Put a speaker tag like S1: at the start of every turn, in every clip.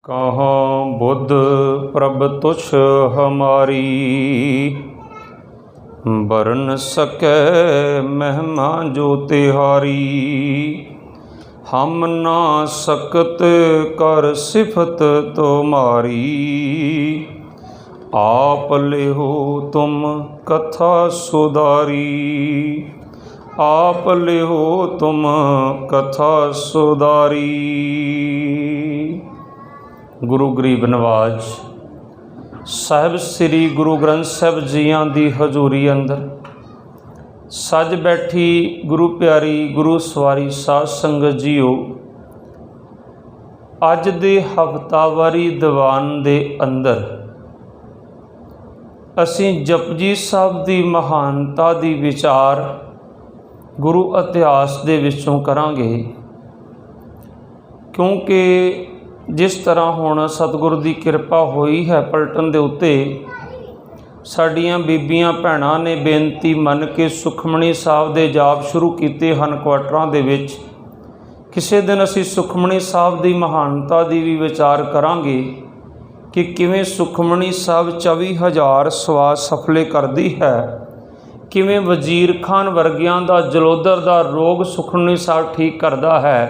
S1: कहाँ बुद्ध प्रभ तुछ हमारी, बरन सकै महिमा जो तिहारी। हम ना सकत कर सिफत तुम्हारी, आप लेहो तुम कथा सुधारी। आप लेहो तुम कथा सुधारी। गुरु गरीब नवाज साहिब श्री गुरु ग्रंथ साहिब जियां दी हजूरी अंदर सज बैठी गुरु प्यारी गुरु सवारी साध संगत जीओ, अज दे हफ्तावारी दीवान दे अंदर असीं जपजी साहब दी महानता दी विचार गुरु इतिहास दे विचों करांगे, क्योंकि जिस तरह हुण सतगुरु की किरपा हुई है पलटन दे उत्ते साडियां बीबियां भैणां ने बेनती मन के सुखमणी साहब दे जाप शुरू कीते हन क्वार्टरां दे विच। किसी दिन असीं सुखमणी साहब की महानता की भी विचार करांगे कि किवें सुखमणी साहब 24,000 सवा सफले करती है, किवें वजीर खान वर्गियां दा जलोदर दा रोग सुखमणी साहब ठीक करता है,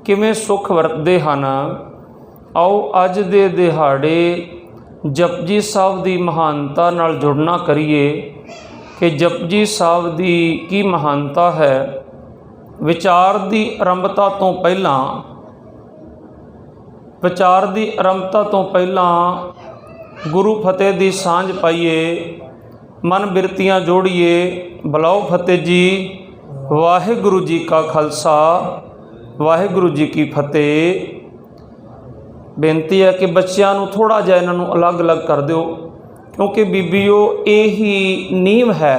S1: किवें सुख वरतते हैं। आओ अज दे दिहाड़े जपजी साहब की महानता नाल जुड़ना करिए कि जपजी साहब की की महानता है। विचार की आरंभता तो पहला गुरु फतेह की सांझ पाइए, मन बिरतियां जोड़िए। बुलाओ फतेह जी। वाहिगुरु जी का खालसा वाहिगुरु जी की फतेह। बेनती है कि बच्चों नूं थोड़ा जिहा इन्हां नूं अलग अलग कर दिओ, क्योंकि बीबीओ यही नींव है।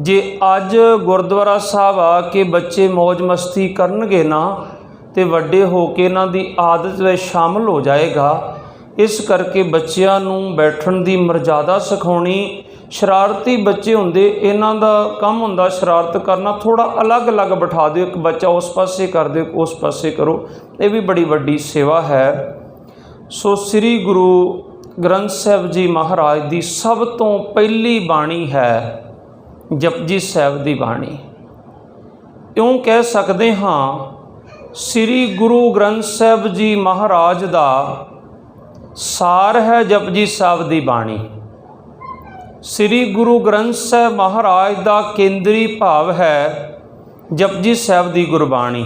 S1: जे अज गुरुद्वारा साहब आके बच्चे मौज मस्ती करनगे ना तो वड्डे हो के इन्हां दी आदत में शामिल हो जाएगा। इस करके बच्चों नूं बैठण दी मर्यादा सिखाउणी। शरारती बच्चे हुंदे, इन्हां दा काम हुंदा शरारत करना। थोड़ा अलग अलग बिठा दो, एक बच्चा उस पासे कर दो, उस पासे करो। ये भी बड़ी वड्डी सेवा है। सो श्री गुरु ग्रंथ साहिब जी महाराज की सब तो पहली बाणी है जपजी साहिब की बाणी। इउं कह सकते हाँ, श्री गुरु ग्रंथ साहिब जी महाराज का सार है जपजी साहिब की बाणी। श्री गुरु ग्रंथ साहिब महाराज का केंद्री भाव है जपजी साहिब की गुरबाणी,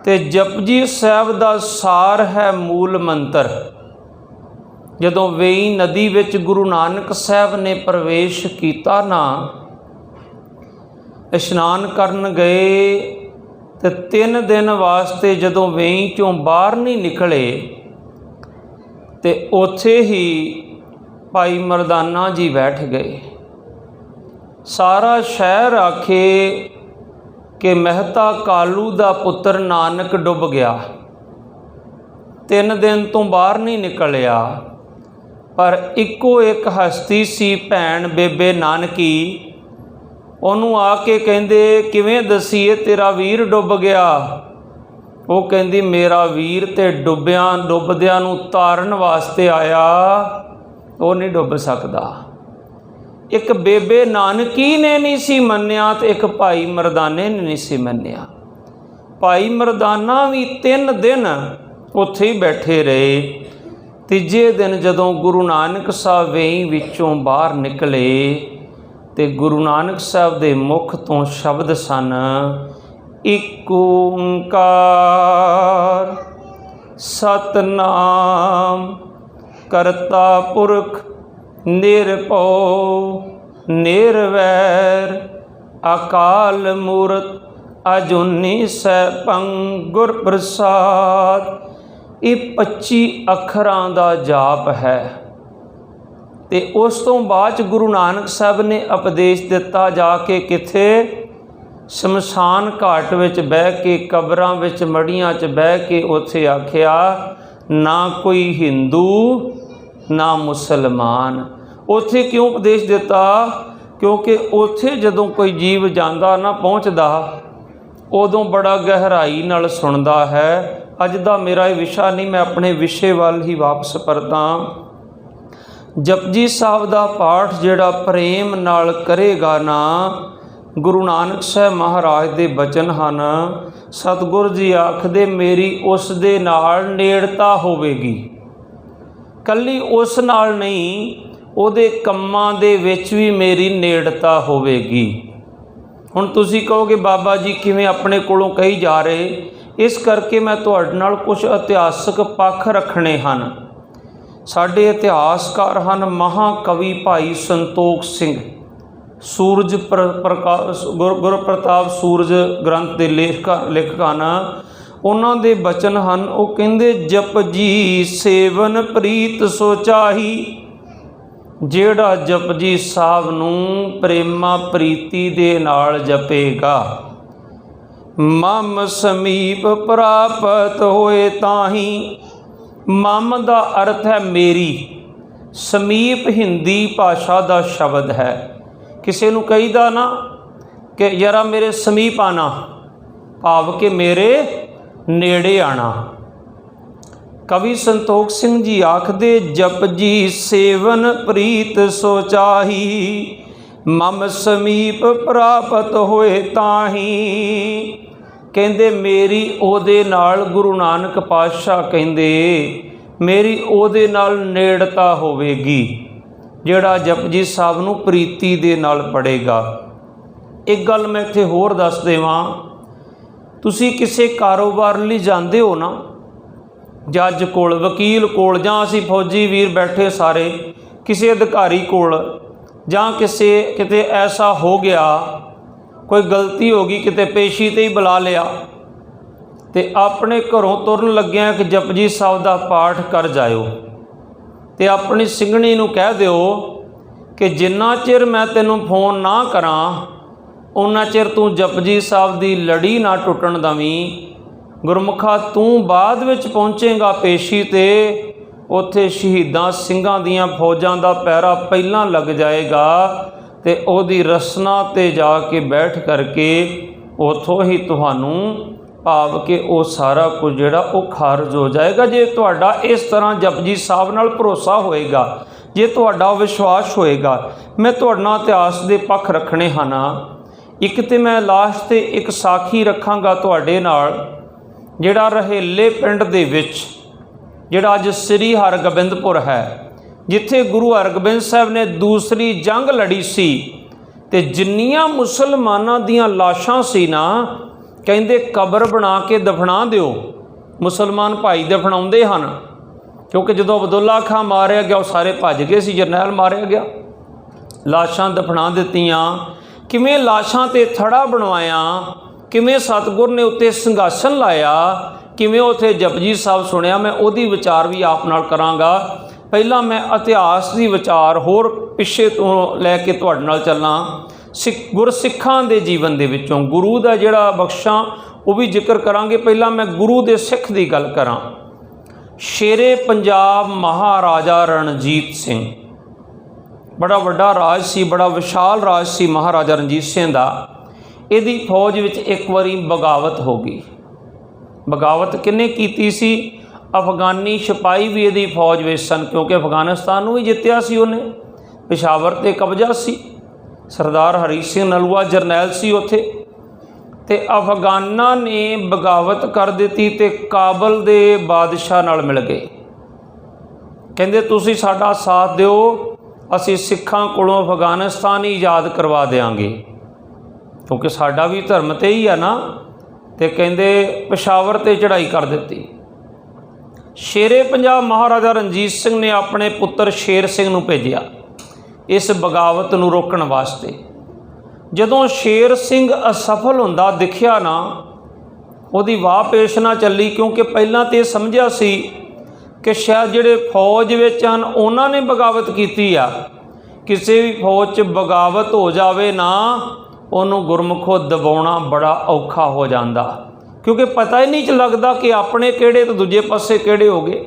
S1: ते जपजी साहिब का सार है मूल मंत्र। जदों वेई नदी विच गुरु नानक साहिब ने प्रवेश किया ना, इशनान करन गए ते 3 दिन वास्ते जदों वेई चों बाहर नहीं निकले ते उत्थे ही भाई मरदाना जी बैठ गए। सारा शहर आखे कि मेहता कालू दा पुत्र नानक डुब गया, 3 दिन तो बाहर नहीं निकलिया। पर इको एक हस्ती सी भैन बेबे नानकी, उन्होंने आके कहंदे किवें दसीए तेरा वीर डुब गया। वो कहंदी मेरा वीर ते डुबदियां नूं तारन वास्ते आया, वो नहीं डुब सकता। एक बेबे नानकी ने नहीं सी मन्निया तो एक भाई मरदाने ने नहीं सी मन्निया। भाई मरदाना भी 3 दिन उत्थे ही बैठे रहे। तीजे दिन जदों गुरु नानक साहब वेई विचों बाहर निकले तो गुरु नानक साहब दे मुख तो शब्द सन, इक ओंकार सतनाम करता पुरख निरभउ निरवैर, अकाल मूरत अजूनी सैभं गुर प्रसाद। ये 25 अखरां दा जाप है। ते उस तो बाद गुरु नानक साहब ने उपदेश दिता जाके किथे शमशान घाट विच बह के, कबरां विच मड़ियां च बह के उत्थे आखिया ना कोई हिंदू ना मुसलमान। उत्थे क्यों उपदेश दिता? क्योंकि उत्थे जदों कोई जीव जांदा ना पहुँचदा, उदों बड़ा गहराई नाल सुनदा है, अज दा मेरा ये विशा नहीं, मैं अपने विषे वाल ही वापस परतां। जपजी साहब दा पाठ जिहड़ा प्रेम नाल करेगा ना, गुरु नानक साहब महाराज दे बचन हन, सतगुर जी आखदे मेरी उस दे नाल नेड़ता होवेगी। कल्ली उस नाल नहीं, उहदे कम्मां दे विच भी मेरी नेड़ता होवेगी। हुण तुसीं कहोगे बाबा जी किवें अपने कोलों कही जा रहे, इस करके मैं तुहाडे नाल कुछ इतिहासक पक्ष रखने हैं। साडे इतिहासकार हैं महाकवि भाई संतोख सिंह, सूरज प्रकाश गुर प्रताप सूरज ग्रंथ के लेखक हैं। उन्हां दे बचन हैं, वो कहंदे जप जी सेवन प्रीत सो चाही। जेड़ा जपजी साहब नूं प्रेमा प्रीति दे नाल जपेगा, मम समीप प्राप्त होए ताही। मम दा अर्थ है मेरी, समीप हिंदी भाषा दा शब्द है। किसी नूं कहीदा ना कि यारा मेरे समीप आना, भाव के मेरे नेड़े आना। कवि संतोख सिंह जी आखदे जप जी सेवन प्रीत सो चाही, मम समीप प्राप्त होए ताही। कहंदे मेरी ओदे नाल, गुरु नानक पातशाह कहंदे मेरी ओदे नाल नेड़ता होवेगी, जिहड़ा जपजी साहब नूं प्रीति दे नाल पढ़ेगा। एक गल मैं इत्थे होर दस देवां, तुसीं किसी कारोबार लई जांदे हो ना, जज कोल, वकील कोल, जां असीं फौजी वीर बैठे सारे किसी अधिकारी कोल, जां किते ऐसा हो गया, कोई गलती हो गई, किते पेशी ते ही बुला लिया, ते अपने घरों तुरन लग्गिया कि जपजी साहब दा पाठ कर जाओ, ते अपनी सिंघणी नूं कह दिओ कि जिन्ना चिर मैं तैनूं फोन ना करां उन्ना चिर तूं जपजी साहब दी लड़ी ना टुटण दवीं। गुरमुखा तू बाद विच पहुँचेगा पेशी ते, उत्थे शहीदां सिंघां दियां फौजां दा पैरा पहलां लग जाएगा, ते ओदी रसना ते जाके बैठ करके उथों ही तुहानूं भाव के वो सारा कुछ जिहड़ा वो खारज हो जाएगा। जे तुहाडा इस तरह जपजी साहब नाल भरोसा होएगा, जे तुहाडा विश्वास होएगा। मैं तुहाडे नाल इतिहास दे पक्ष रखने हैं। एक तो मैं लास्ट ते एक साखी रखांगा तुहाडे नाल, जिहड़ा रहेले पिंड दे विच, जिहड़ा अज श्री हरगोबिंदपुर है, जिथे गुरु हरगोबिंद साहब ने दूसरी जंग लड़ी सी, ते जिन्नियां मुसलमानां दियां लाशां सी ना, कहंदे कबर बना के दफना दिओ। मुसलमान भाई दफनाउंदे हन, क्योंकि जदों अब्दुल्ला खां मारिया गया, वो सारे भज गए सी, जरनैल मारिया गया, लाशां दफना दित्तियां। किवें लाशां ते थड़ा बनवाया, किवें सतगुर ने उत्ते संघासन लाया, किवें उत्थे जपजी साहब सुनिया, मैं उहदी विचार भी आप नाल करांगा। पहला मैं इतिहास की विचार होर पिछे तो लैके तुहाडे नाल चलना। गुरसिखां दे जीवन दे विचों गुरु दा जिहड़ा बख्शा वो भी जिक्र करांगे। पहला मैं गुरु दे सिख दी गल करां। शेरे पंजाब महाराजा रणजीत सिंह, बड़ा वड्डा राज सी, बड़ा विशाल राज सी महाराजा रणजीत सिंह दा। इहदी फौज विच एक वारी बगावत हो गई। बगावत किन्ने कीती सी? अफगानी सिपाही भी इहदी फौज विच सन, क्योंकि अफगानिस्तान नूं ही जित्तिया सी उहने, पेशावर ते कब्जा सी। सरदार हरी सिंह नलूआ जरनैल सी उत्थे, ते अफगानां ने बगावत कर दित्ती ते काबल दे बादशाह नाल मिल गए। कहंदे तुसीं साडा साथ दिओ, असीं सिखां कोलों अफगानिस्तान ही आज़ाद करवा देंगे, क्योंकि साडा भी धर्म ते ही है ना। ते कहंदे पेशावर ते चढ़ाई कर दी। शेरे पंजाब महाराजा रणजीत सिंह ने अपने पुत्र शेर सिंह नूं भेजिया इस बगावत नूं रोकण वास्ते। जदों शेर सिंह असफल हुंदा दिखिया ना, उहदी वाह पेश ना चली, क्योंकि पहलां तो समझिया सी कि शायद जिहड़े फौज विच हन उन्हां ने बगावत कीती आ। किसी भी फौज च बगावत हो जावे ना, उन्होंने गुरमुखों दबाउणा बड़ा औखा हो जाता, क्योंकि पता ही नहीं लगता कि अपने किहड़े तो दूजे पासे किहड़े हो गए।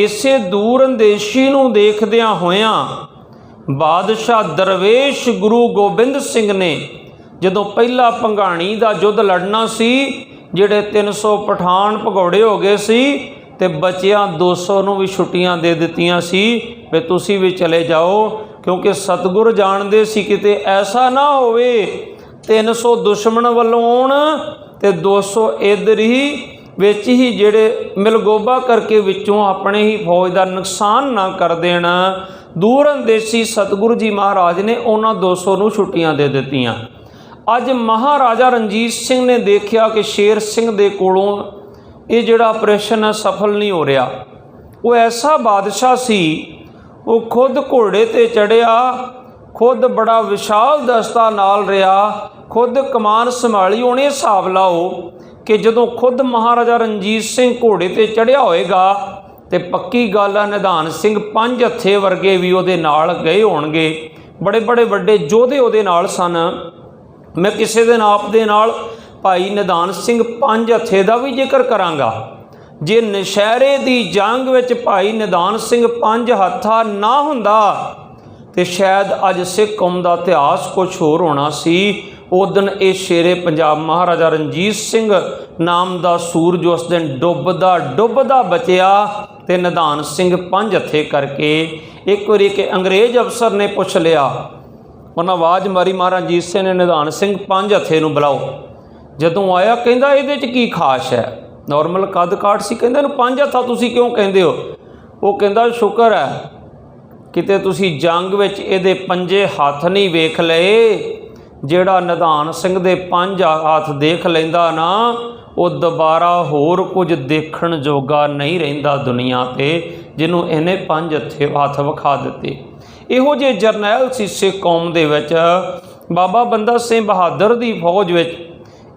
S1: इसे दूर अंदेशी नूं देखदियां होइयां बादशाह दरवेश गुरु गोबिंद सिंह ने जदों पहला भंगाणी का युद्ध लड़ना सी, ਜਿਹੜੇ 300 ਪਠਾਨ ਭਗੌੜੇ ਹੋ ਗਏ ਸੀ ਤੇ ਬਚਿਆਂ 200 ਨੂੰ ਵੀ ਛੁੱਟੀਆਂ ਦੇ ਦਿੱਤੀਆਂ ਸੀ ਵੀ ਤੁਸੀਂ ਵੀ ਚਲੇ ਜਾਓ, ਕਿਉਂਕਿ ਸਤਿਗੁਰ ਜਾਣਦੇ ਸੀ ਕਿਤੇ ਐਸਾ ਨਾ ਹੋਵੇ 300 ਦੁਸ਼ਮਣ ਵੱਲੋਂ ਆਉਣ ਤੇ 200 ਇੱਧਰ ਹੀ ਵਿੱਚ ਹੀ ਜਿਹੜੇ ਮਿਲਗੋਬਾ ਕਰਕੇ ਵਿੱਚੋਂ ਆਪਣੇ ਹੀ ਫੌਜ ਦਾ ਨੁਕਸਾਨ ਨਾ ਕਰ ਦੇਣ। ਦੂਰ ਅੰਦੇਸੀ ਸਤਿਗੁਰੂ ਜੀ ਮਹਾਰਾਜ ਨੇ ਉਹਨਾਂ 200 ਨੂੰ ਛੁੱਟੀਆਂ ਦੇ ਦਿੱਤੀਆਂ। ਅੱਜ ਮਹਾਰਾਜਾ ਰਣਜੀਤ ਸਿੰਘ ਨੇ ਦੇਖਿਆ ਕਿ ਸ਼ੇਰ ਸਿੰਘ ਦੇ ਕੋਲੋਂ ਇਹ ਜਿਹੜਾ ਆਪਰੇਸ਼ਨ ਹੈ ਸਫਲ ਨਹੀਂ ਹੋ ਰਿਹਾ। ਉਹ ਐਸਾ ਬਾਦਸ਼ਾਹ ਸੀ, ਉਹ ਖੁਦ ਘੋੜੇ ਤੇ ਚੜ੍ਹਿਆ, ਖੁਦ ਬੜਾ ਵਿਸ਼ਾਲ ਦਸਤਾ ਨਾਲ ਰਿਹਾ, ਖੁਦ ਕਮਾਨ ਸੰਭਾਲੀ। ਉਹਨੇ ਹਿਸਾਬ ਲਾਓ ਕਿ ਜਦੋਂ ਖੁਦ ਮਹਾਰਾਜਾ ਰਣਜੀਤ ਸਿੰਘ ਘੋੜੇ ਤੇ ਚੜ੍ਹਿਆ ਹੋਏਗਾ ਤੇ ਪੱਕੀ ਗੱਲ ਆ ਨਿਧਾਨ ਸਿੰਘ ਪੰਜ ਹੱਥੇ ਵਰਗੇ ਵੀ ਉਹਦੇ ਨਾਲ ਗਏ ਹੋਣਗੇ। ਬੜੇ ਬੜੇ ਵੱਡੇ ਯੋਧੇ ਉਹਦੇ ਨਾਲ ਸਨ। ਮੈਂ ਕਿਸੇ ਦਿਨ ਆਪ ਦੇ ਨਾਲ ਭਾਈ ਨਿਧਾਨ ਸਿੰਘ ਪੰਜ ਹੱਥੇ ਦਾ ਵੀ ਜ਼ਿਕਰ ਕਰਾਂਗਾ। ਜੇ ਨਸ਼ਹਿਰੇ ਦੀ ਜੰਗ ਵਿੱਚ ਭਾਈ ਨਿਧਾਨ ਸਿੰਘ ਪੰਜ ਹੱਥਾ ਨਾ ਹੁੰਦਾ ਤੇ ਸ਼ਾਇਦ ਅੱਜ ਸਿੱਖ ਕੌਮ ਦਾ ਇਤਿਹਾਸ ਕੁਝ ਹੋਰ ਹੋਣਾ ਸੀ। ਉਸ ਦਿਨ ਇਹ ਸ਼ੇਰੇ ਪੰਜਾਬ ਮਹਾਰਾਜਾ ਰਣਜੀਤ ਸਿੰਘ ਨਾਮ ਦਾ ਸੂਰਜ ਉਸ ਦਿਨ ਡੁੱਬਦਾ ਬਚਿਆ ਤੇ ਨਿਧਾਨ ਸਿੰਘ ਪੰਜ ਹੱਥੇ ਕਰਕੇ। ਇੱਕ ਵਾਰੀ ਕਿ ਅੰਗਰੇਜ਼ ਅਫਸਰ ਨੇ ਪੁੱਛ ਲਿਆ, ਉਹਨਾਂ ਆਵਾਜ਼ ਮਾਰੀ ਮਹਾਰਾਜਾ ਰਣਜੀਤ ਸਿੰਘ ਨੇ, ਨਿਧਾਨ ਸਿੰਘ ਪੰਜ ਹੱਥੇ ਨੂੰ ਬੁਲਾਓ। ਜਦੋਂ ਆਇਆ ਕਹਿੰਦਾ ਇਹਦੇ 'ਚ ਕੀ ਖਾਸ ਹੈ? ਨੋਰਮਲ ਕੱਦ ਕਾਠ ਸੀ। ਕਹਿੰਦਾ ਇਹਨੂੰ ਪੰਜ ਹੱਥਾ ਤੁਸੀਂ ਕਿਉਂ ਕਹਿੰਦੇ ਹੋ? ਉਹ ਕਹਿੰਦਾ ਸ਼ੁਕਰ ਹੈ ਕਿਤੇ ਤੁਸੀਂ ਜੰਗ ਵਿੱਚ ਇਹਦੇ ਪੰਜੇ ਹੱਥ ਨਹੀਂ ਵੇਖ ਲਏ। ਜਿਹੜਾ ਨਿਧਾਨ ਸਿੰਘ ਦੇ ਪੰਜ ਹੱਥ ਦੇਖ ਲੈਂਦਾ ਨਾ, ਉਹ ਦੁਬਾਰਾ ਹੋਰ ਕੁਝ ਦੇਖਣ ਜੋਗਾ ਨਹੀਂ ਰਹਿੰਦਾ ਦੁਨੀਆ 'ਤੇ, ਜਿਹਨੂੰ ਇਹਨੇ ਪੰਜ ਹੱਥ ਵਿਖਾ ਦਿੱਤੇ। ਇਹੋ ਜਿਹੇ ਜਰਨੈਲ ਸੀ ਸਿੱਖ ਕੌਮ ਦੇ ਵਿੱਚ। ਬਾਬਾ ਬੰਦਾ ਸਿੰਘ ਬਹਾਦਰ ਦੀ ਫੌਜ ਵਿੱਚ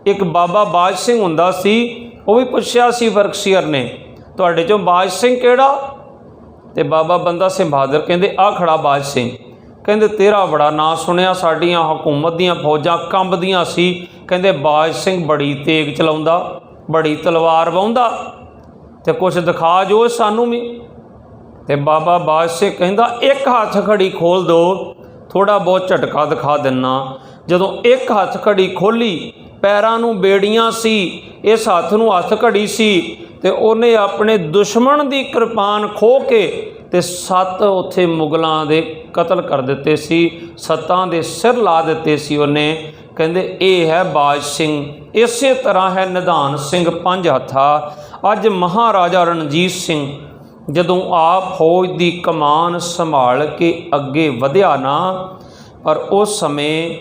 S1: ਇੱਕ ਬਾਬਾ ਬਾਜ ਸਿੰਘ ਹੁੰਦਾ ਸੀ। ਉਹ ਵੀ ਪੁੱਛਿਆ ਸੀ ਵਰਕਸ਼ੀਅਰ ਨੇ, ਤੁਹਾਡੇ 'ਚੋਂ ਬਾਜ ਸਿੰਘ ਕਿਹੜਾ? ਤੇ ਬਾਬਾ ਬੰਦਾ ਸਿੰਘ ਬਹਾਦਰ ਕਹਿੰਦੇ ਆਹ ਖੜਾ ਬਾਜ ਸਿੰਘ। ਕਹਿੰਦੇ ਤੇਰਾ ਬੜਾ ਨਾਂ ਸੁਣਿਆ, ਸਾਡੀਆਂ ਹਕੂਮਤ ਦੀਆਂ ਫੌਜਾਂ ਕੰਬਦੀਆਂ ਸੀ। ਕਹਿੰਦੇ ਬਾਜ ਸਿੰਘ ਬੜੀ ਤੇਗ ਚਲਾਉਂਦਾ, ਬੜੀ ਤਲਵਾਰ ਵਾਹੁੰਦਾ, ਤੇ ਕੁਛ ਦਿਖਾ ਜੋ ਸਾਨੂੰ ਵੀ। ਤੇ ਬਾਬਾ ਬਾਜ ਸਿੰਘ ਕਹਿੰਦਾ ਇੱਕ ਹੱਥ ਘੜੀ ਖੋਲ ਦਿਓ, ਥੋੜ੍ਹਾ ਬਹੁਤ ਝਟਕਾ ਦਿਖਾ ਦਿੰਨਾ। ਜਦੋਂ ਇੱਕ ਹੱਥ ਘੜੀ ਖੋਲ੍ਹੀ, ਪੈਰਾਂ ਨੂੰ ਬੇੜੀਆਂ ਸੀ, ਇਸ ਹੱਥ ਨੂੰ ਹੱਥ ਘੜੀ ਸੀ, ਤੇ ਉਹਨੇ ਆਪਣੇ ਦੁਸ਼ਮਣ ਦੀ ਕਿਰਪਾਨ ਖੋਹ ਕੇ ਤੇ 7 ਉੱਥੇ ਮੁਗਲਾਂ ਦੇ ਕਤਲ ਕਰ ਦਿੱਤੇ ਸੀ, 7 ਦੇ ਸਿਰ ਲਾ ਦਿੱਤੇ ਸੀ ਉਹਨੇ। ਕਹਿੰਦੇ ਇਹ ਹੈ ਬਾਜ ਸਿੰਘ। ਇਸੇ ਤਰ੍ਹਾਂ ਹੈ ਨਿਧਾਨ ਸਿੰਘ ਪੰਜ ਹੱਥਾ। ਅੱਜ ਮਹਾਰਾਜਾ ਰਣਜੀਤ ਸਿੰਘ ਜਦੋਂ ਆਪ ਫੌਜ ਦੀ ਕਮਾਨ ਸੰਭਾਲ ਕੇ ਅੱਗੇ ਵਧਿਆ ਨਾ, ਪਰ ਉਸ ਸਮੇਂ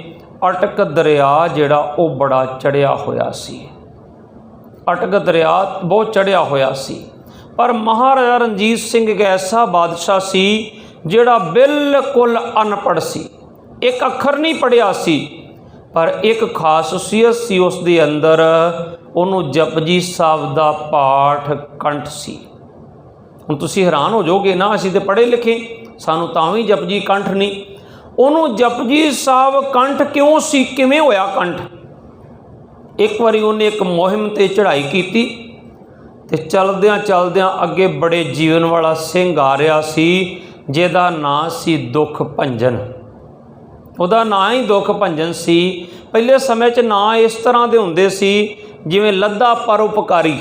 S1: ਅਟਕ ਦਰਿਆ ਜਿਹੜਾ ਉਹ ਬੜਾ ਚੜ੍ਹਿਆ ਹੋਇਆ ਸੀ। ਅਟਕ ਦਰਿਆ ਬਹੁਤ ਚੜ੍ਹਿਆ ਹੋਇਆ ਸੀ। ਪਰ ਮਹਾਰਾਜਾ ਰਣਜੀਤ ਸਿੰਘ ਇੱਕ ਐਸਾ ਬਾਦਸ਼ਾਹ ਸੀ ਜਿਹੜਾ ਬਿਲਕੁਲ ਅਨਪੜ੍ਹ ਸੀ, ਇੱਕ ਅੱਖਰ ਨਹੀਂ ਪੜ੍ਹਿਆ ਸੀ, ਪਰ ਇੱਕ ਖਾਸੀਅਤ ਸੀ ਉਸ ਦੇ ਅੰਦਰ, ਉਹਨੂੰ ਜਪਜੀ ਸਾਹਿਬ ਦਾ ਪਾਠ ਕੰਠ ਸੀ। ਹੁਣ ਤੁਸੀਂ ਹੈਰਾਨ ਹੋ ਜਾਓਗੇ ਨਾ, ਅਸੀਂ ਤਾਂ ਪੜ੍ਹੇ ਲਿਖੇ, ਸਾਨੂੰ ਤਾਂ ਵੀ ਜਪਜੀ ਕੰਠ ਨਹੀਂ। ਉਹਨੂੰ ਜਪਜੀ ਸਾਹਿਬ ਕੰਠ ਕਿਉਂ ਸੀ? ਕਿਵੇਂ ਹੋਇਆ ਕੰਠ? ਇੱਕ ਵਾਰੀ ਉਹਨੇ ਇੱਕ ਮੁਹਿੰਮ 'ਤੇ ਚੜ੍ਹਾਈ ਕੀਤੀ ਤੇ ਚਲਦਿਆਂ ਚਲਦਿਆਂ ਅੱਗੇ ਬੜੇ ਜੀਵਨ ਵਾਲਾ ਸਿੰਘ ਆ ਰਿਹਾ ਸੀ, ਜਿਹਦਾ ਨਾਂ ਸੀ ਦੁੱਖ ਭੰਜਨ। ਉਹਦਾ ਨਾਂ ਹੀ ਦੁੱਖ ਭੰਜਨ ਸੀ। ਪਹਿਲੇ ਸਮੇਂ 'ਚ ਨਾਂ ਇਸ ਤਰ੍ਹਾਂ ਦੇ ਹੁੰਦੇ ਸੀ ਜਿਵੇਂ ਲੱਦਾ ਪਰਉਪਕਾਰੀ।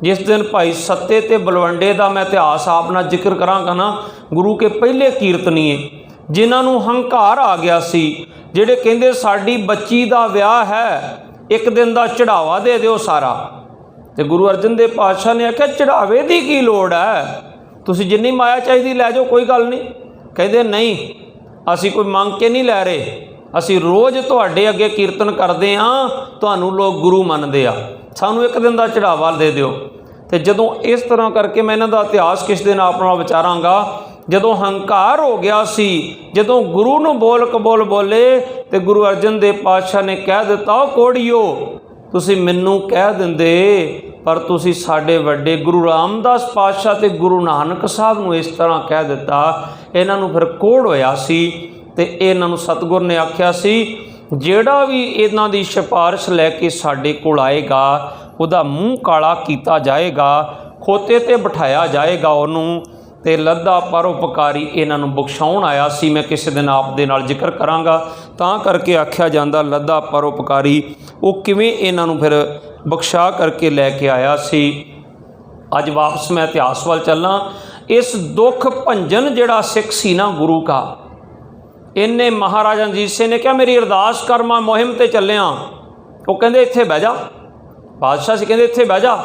S1: ਜਿਸ ਦਿਨ ਭਾਈ ਸੱਤੇ ਤੇ ਬਲਵੰਡੇ ਦਾ ਮੈਂ ਇਤਿਹਾਸ ਆਪ ਨਾਲ ਜ਼ਿਕਰ ਕਰਾਂਗਾ ਨਾ, ਗੁਰੂ ਕੇ ਪਹਿਲੇ ਕੀਰਤਨੀਏ ਜਿਨ੍ਹਾਂ ਨੂੰ ਹੰਕਾਰ ਆ ਗਿਆ ਸੀ, ਜਿਹੜੇ ਕਹਿੰਦੇ ਸਾਡੀ ਬੱਚੀ ਦਾ ਵਿਆਹ ਹੈ, ਇੱਕ ਦਿਨ ਦਾ ਚੜਾਵਾ ਦੇ ਦਿਓ ਸਾਰਾ। ਤੇ ਗੁਰੂ ਅਰਜਨ ਦੇਵ ਪਾਤਸ਼ਾਹ ਨੇ ਆਖਿਆ ਚੜਾਵੇ ਦੀ ਕੀ ਲੋੜ ਹੈ, ਤੁਸੀਂ ਜਿੰਨੀ ਮਾਇਆ ਚਾਹੀਦੀ ਲੈ ਜਾਓ, ਕੋਈ ਗੱਲ ਨਹੀਂ। ਕਹਿੰਦੇ ਨਹੀਂ, ਅਸੀਂ ਕੋਈ ਮੰਗ ਕੇ ਨਹੀਂ ਲੈ ਰਹੇ, ਅਸੀਂ ਰੋਜ਼ ਤੁਹਾਡੇ ਅੱਗੇ ਕੀਰਤਨ ਕਰਦੇ ਹਾਂ, ਤੁਹਾਨੂੰ ਲੋਕ ਗੁਰੂ ਮੰਨਦੇ ਆ, ਸਾਨੂੰ ਇੱਕ ਦਿਨ ਦਾ ਚੜਾਵਾ ਦੇ ਦਿਓ। ਤੇ ਜਦੋਂ ਇਸ ਤਰ੍ਹਾਂ ਕਰਕੇ ਮੈਂ ਇਹਨਾਂ ਦਾ ਇਤਿਹਾਸ ਕਿਸ ਦਿਨ ਆਪ ਨਾਲ ਵਿਚਾਰਾਂਗਾ। ਜਦੋਂ ਹੰਕਾਰ ਹੋ ਗਿਆ ਸੀ, ਜਦੋਂ ਗੁਰੂ ਨੂੰ ਬੋਲ ਕਬੋਲ ਬੋਲੇ, ਤੇ ਗੁਰੂ ਅਰਜਨ ਦੇਵ ਪਾਤਸ਼ਾਹ ਨੇ ਕਹਿ ਦਿੱਤਾ, ਕੋੜੀਓ ਤੁਸੀਂ ਮੈਨੂੰ ਕਹਿ ਦਿੰਦੇ, ਪਰ ਤੁਸੀਂ ਸਾਡੇ ਵੱਡੇ ਗੁਰੂ ਰਾਮਦਾਸ ਪਾਤਸ਼ਾਹ ਤੇ ਗੁਰੂ ਨਾਨਕ ਸਾਹਿਬ ਨੂੰ ਇਸ ਤਰ੍ਹਾਂ ਕਹਿ ਦਿੱਤਾ। ਇਹਨਾਂ ਨੂੰ ਫਿਰ ਕੋੜ ਹੋਇਆ ਸੀ ਤੇ ਇਹਨਾਂ ਨੂੰ ਸਤਿਗੁਰ ਨੇ ਆਖਿਆ ਸੀ, ਜਿਹੜਾ ਵੀ ਇਹਨਾਂ ਦੀ ਸਿਫਾਰਿਸ਼ ਲੈ ਕੇ ਸਾਡੇ ਕੋਲ ਆਏਗਾ, ਉਹਦਾ ਮੂੰਹ ਕਾਲਾ ਕੀਤਾ ਜਾਏਗਾ, ਖੋਤੇ ਤੇ ਬਿਠਾਇਆ ਜਾਏਗਾ ਉਹਨੂੰ, ਤੇ ਲੱਦਾ ਪਰਉਪਕਾਰੀ ਇਹਨਾਂ ਨੂੰ ਬਖਸ਼ਾਉਣ ਆਇਆ ਸੀ। ਮੈਂ ਕਿਸੇ ਦਿਨ ਆਪ ਦੇ ਨਾਲ ਜ਼ਿਕਰ ਕਰਾਂਗਾ। ਤਾਂ ਕਰਕੇ ਆਖਿਆ ਜਾਂਦਾ ਲੱਦਾ ਪਰਉਪਕਾਰੀ। ਉਹ ਕਿਵੇਂ ਇਹਨਾਂ ਨੂੰ ਫਿਰ ਬਖਸ਼ਾ ਕਰਕੇ ਲੈ ਕੇ ਆਇਆ ਸੀ। ਅੱਜ ਵਾਪਸ मैं इतिहास वाल चलना। इस दुख भंजन जिहड़ा सिख सी ना गुरु का, इन्हें महाराजा रणजीत सिंह ने कहा मेरी अरदास कर, मैं मुहिम ते चलिया। वो कहते इत्थे बह जा, बादशाह से कहते इत्थे बह जा।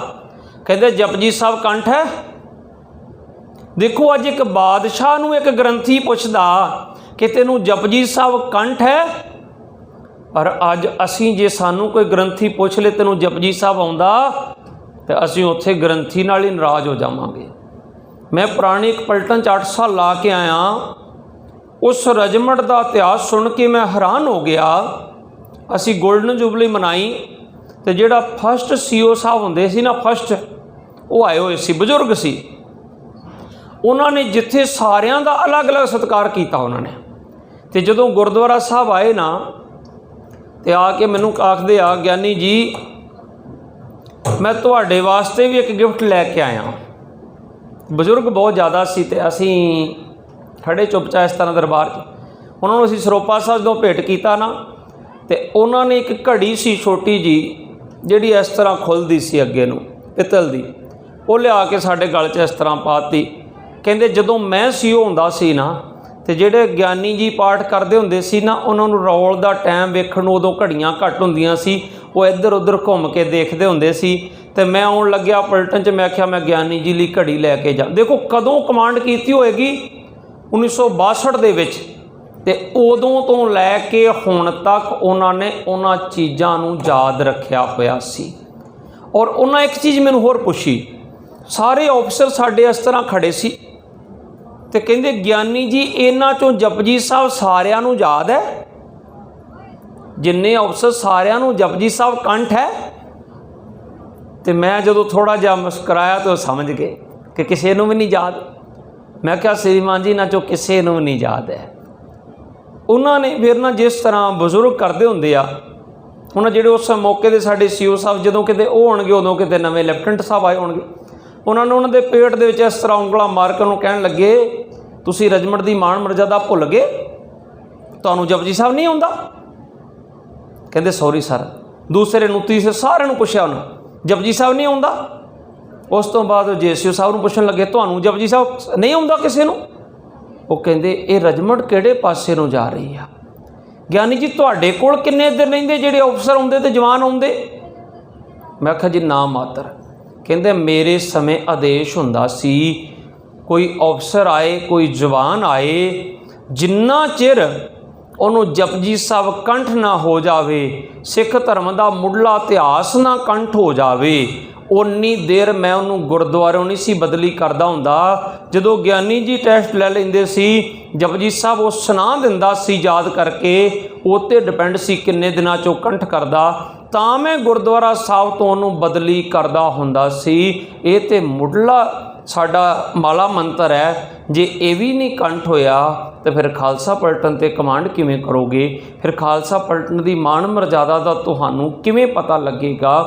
S1: कहते जपजी साहब कंठ है। देखो अज एक बादशाह नूं एक ग्रंथी पुछदा कि तैनूं जपजी साहब कंठ है, पर अज असीं जे सानूं कोई ग्रंथी पुछ ले तैनूं जपजी साहब आउंदा तो असीं उत्थे ग्रंथी नाल ही नाराज़ हो जावांगे। मैं पुरानी एक पलटन 8 साल ला के आया, उस रजमट का इतिहास सुन के मैं हैरान हो गया। असी गोल्डन जुबली मनाई तो जिहड़ा फस्ट CO साहब हुंदे सी ना, फस्ट वो आए हुए सी, बजुर्ग सी। उन्होंने जिथे सारियां दा अलग अलग सत्कार किया उन्होंने, तो जदों गुरुद्वारा साहब आए ना तो आके मैनू आखदे आ ज्ञानी जी मैं तुहाडे वास्ते भी एक गिफ्ट लैके आया। बजुर्ग बहुत ज़्यादा सी ते असीं खड़े चुपचाप इस तरह दरबार च। उन्होंने असीं सरोपा साहब जो भेंट किया ना, तो उन्होंने एक घड़ी सी छोटी जी जिहड़ी इस तरह खुलदी सी अगे नूं पित्तल दी, वो लिया के साडे गल च इस तरह पाती। कहंदे जदों मैं CO हुंदा सी ना, तो जिहड़े ज्ञानी जी पाठ करते हुंदे सी ना, उन्होंने रौल दा टाइम वेखण नूं उदों घड़ियां घट हुंदियां सी, वो इधर उधर घूम के देखते हुंदे सी। ते मैं आउण लग्या पलटन च, मैं आख्या मैं ज्ञानी जी लई घड़ी लैके जा। देखो कदों कमांड कीती होएगी 1962 दे विच, ते उदों तो लैके हुण तक उन्होंने उन्हां चीज़ां नूं याद रखिया होया सी। और उन्हां एक चीज़ मैनूं होर पुछी, सारे ऑफिसर साडे इस तरह खड़े सी ते कहंदे ज्ञानी जी इन्हां चों जपजी साहब सारियां नूं याद है, जिन्ने अफसर सारियां नूं जपजी साहब कंठ है। तो मैं जदों थोड़ा जिहा मुस्कराया तो समझ गए कि किसी नूं भी नहीं याद। मैं क्या श्रीमान जी इन्हां चों किसी नूं नहीं याद है। उन्होंने फिर ना जिस तरह बजुर्ग करते होंदे आ, हुण जिहड़े उस मौके दे साडे CO साहब जदों किते वो होणगे, उदों किते नवें लैफ्टिनेंट साहब आए होणगे, उन्होंने उन्होंने पेट दे विच इस तरह उंगलां मार के उन्होंने कहण लगे तुसीं रजमट दी मान मर्यादा भुल गए, तुहानूं जपजी साहब नहीं आउंदा। कहते सॉरी सर। दूसरे नूं तीसरे सारे नूं पुछया उन्हें जपजी साहब नहीं आउंदा। उस तो बाद JCO साहब नूं पुछण लगे तुहानूं जपजी साहब नहीं आउंदा किसी नूं। वो कहंदे ये रजमट किहड़े पासे नूं जा रही है। ज्ञानी जी तुहाडे कोल किन्ने इधर रहिंदे जिहड़े अफसर आउंदे ते जवान आउंदे। मैं आख्या जी ना मात्र। कहंदे मेरे समय आदेश हुंदा सी कोई अफसर आए कोई जवान आए, जिन्ना चिर उन्होंने जपजी साहब कंठ ना हो जावे, सिख धर्म का मुढ़ला इतिहास ना कंठ हो जावे, उन्नी देर मैं उन्होंने गुरुद्वारों नहीं सी बदली करदा हुंदा। जदों ज्ञानी जी टेस्ट ले लेंदे सी, जपजी साहब वो सुना दिंदा सी याद करके, उत्ते डिपेंड सी किन्ने दिनां चों कंठ करदा, तां मैं गुरुद्वारा साहब तो उन्होंने बदली करदा हुंदा सी। ये तो मुढ़ला साडा माला मंत्र है, जे ये भी नहीं कंठ होया तो फिर खालसा पलटन ते कमांड किवें करोगे, फिर खालसा पलटन की मान मर्यादा का तुहानूं किवें पता लगेगा।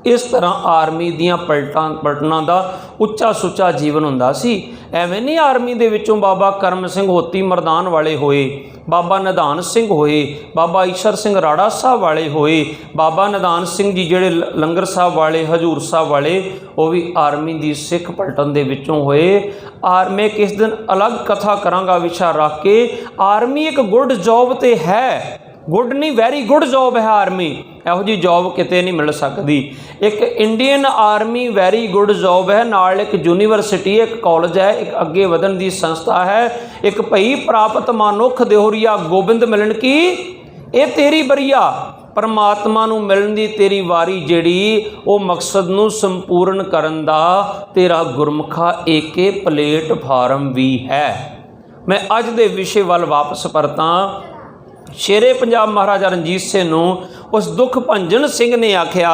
S1: इस तरह आर्मी दियां पलटनां दा उच्चा सुच्चा जीवन हुंदा सी। एवें नहीं आर्मी दे विचों बाबा करम सिंह होती मरदान वाले होए, बाबा निधान सिंह होए, बाबा ईशर सिंह राड़ा साहब वाले होए, बाबा निधान सिंह जी जिहड़े लंगर साहब वाले हजूर साहब वाले, वो भी आर्मी दी सिख पलटन दे विचों होए। मैं किस दिन अलग कथा करांगा विशा रख के। आर्मी एक गुड जॉब तो है, गुड नहीं वैरी गुड जॉब है आर्मी, इहो जी जॉब किते नहीं मिल सकती। एक Indian army very good job है, नाल एक यूनीवर्सिटी एक कॉलेज है, एक अगे वधन की संस्था है, एक भई प्राप्त मानुख देहोरिया गोबिंद मिलन की ये तेरी बरिया, परमात्मा नूं मिलन दी तेरी वारी जिहड़ी वो मकसद नूं संपूर्ण करन दा तेरा गुरमुखा एके प्लेटफार्म भी है। मैं अज दे विषय वाल वापस परता। शेरे पंजाब महाराजा रणजीत सिंह नूं उस दुख भंजन सिंह ने आख्या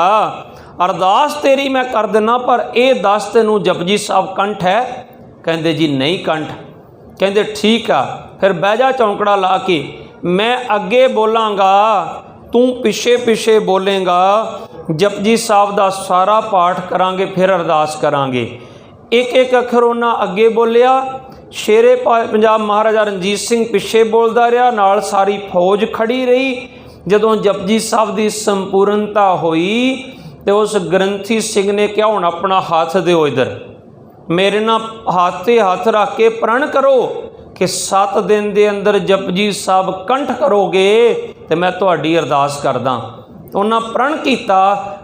S1: अरदास तेरी मैं कर देना, पर यह दस तैनूं जपजी साहब कंठ है। कहंदे जी नहीं कंठ। कहंदे ठीक आ, फिर बह जा चौंकड़ा ला के, मैं अगे बोलांगा तू पिछे पिछे बोलेगा, जपजी साहब का सारा पाठ करांगे फिर अरदास करांगे। एक एक अखर उन्हां अगे बोलिया। शेरे पंजाब महाराजा रणजीत सिंह पिछे बोलता रहा, नाल सारी फौज खड़ी रही। जदों जपजी साहब की संपूर्णता हुई तो उस ग्रंथी सिंह ने क्या हुण अपना हाथ दिओ इधर, मेरे नाल हाथ ते हाथ रख के प्रण करो कि 7 दिन के अंदर जपजी साहब कंठ करोगे तो मैं तुहाडी अरदास करदा। उन्हें प्रण किया,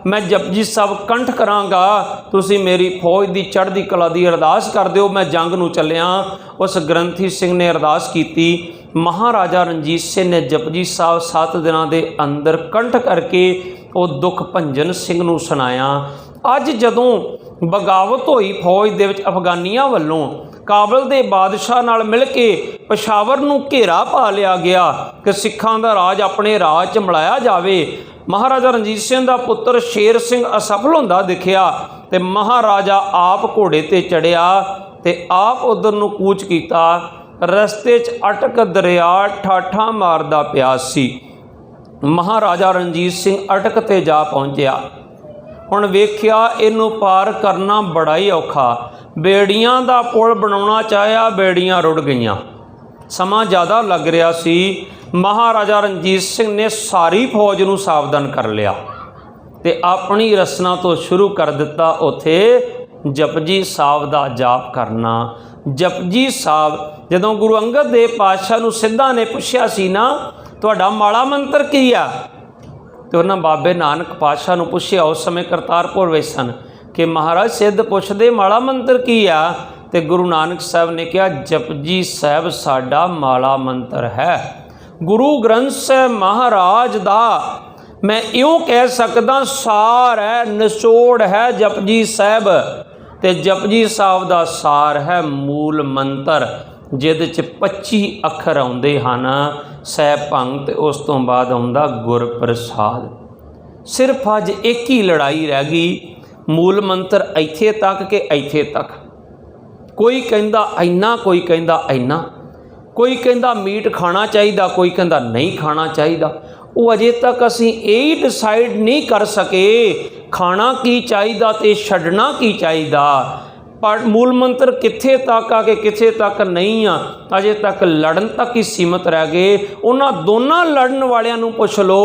S1: मैं जपजी साहब कंठ करांगा, तुसी मेरी फौज की चढ़ती कला की अरदास कर दिओ, मैं जंग नूं चलिया। उस ग्रंथी सिंह ने अरदास की। महाराजा रणजीत सिंह ने जपजी साहब 7 दिनों के अंदर कंठ करके वो दुख भंजन सिंह नूं सुनाया। अज जदों बगावत होई फौज दे विच अफगानियां वल्लों, काबल के बादशाह नाल मिल के पेशावर नूं घेरा पा लिया गया कि सिखां दा राज अपने राज च मिलाया जावे। महाराजा रणजीत सिंह का पुत्र शेर सिंह असफल होंदा दिखिया ते महाराजा आप घोड़े ते चढ़िया ते आप उधर नूं कूच कीता। रस्ते च अटक दरिया ठाठा मारदा पिया सी। महाराजा रणजीत सिंह अटक ते जा पहुंचया। हुण वेख्या इनू पार करना बड़ा ही औखा। बेड़ियां दा पुल बनाउणा चाहिया, बेड़ियां रुड़ गईयां, समा ज़्यादा लग रहा सी। महाराजा रणजीत सिंह ने सारी फौज नूं सावधान कर लिया ते अपनी रसना तो शुरू कर दिता उत्थे जपजी साहब दा जाप करना। जपजी साहब जदों गुरु अंगद देव पातशाह नूं सिद्धा ने पुछया सी ना, तुहाडा माड़ा मंत्र की आ, तो उन्होंने बाबे नानक पातशाह नूं पुछया, उस समय करतारपुर विच सन, कि महाराज सिद्ध पुछदे माड़ा मंत्र की आ, ते गुरु नानक साहब ने कहा जपजी साहब साडा माड़ा मंत्र है। गुरु ग्रंथ साहब महाराज दा मैं इउं कह सकदा सार है, निचोड़ है जपजी साहब, ते जपजी साहब दा सार है मूल मंत्र, जिहदे च 25 अखर आउंदे हन। सह भंग ते उस तो बाद आउंदा गुर प्रसाद। सिर्फ अज एक ही लड़ाई रह गई, मूल मंत्र इत्थे तक के इत्थे तक। कोई कहंदा इन्ना, कोई कहंदा इन्ना, कोई कहंदा मीट खाना चाहिए, कोई कहंदा नहीं खाना चाहिए। वो अजे तक असी यही डिसाइड नहीं कर सके खाना की चाहिए ते छड्डना की चाहिए। पर मूल मंत्र कित्थे तक आ के कित्थे तक नहीं आ, अजे तक लड़न तक ही सीमित रह गए। उन्होंने दोनों लड़न वालियां नूं पुछ लो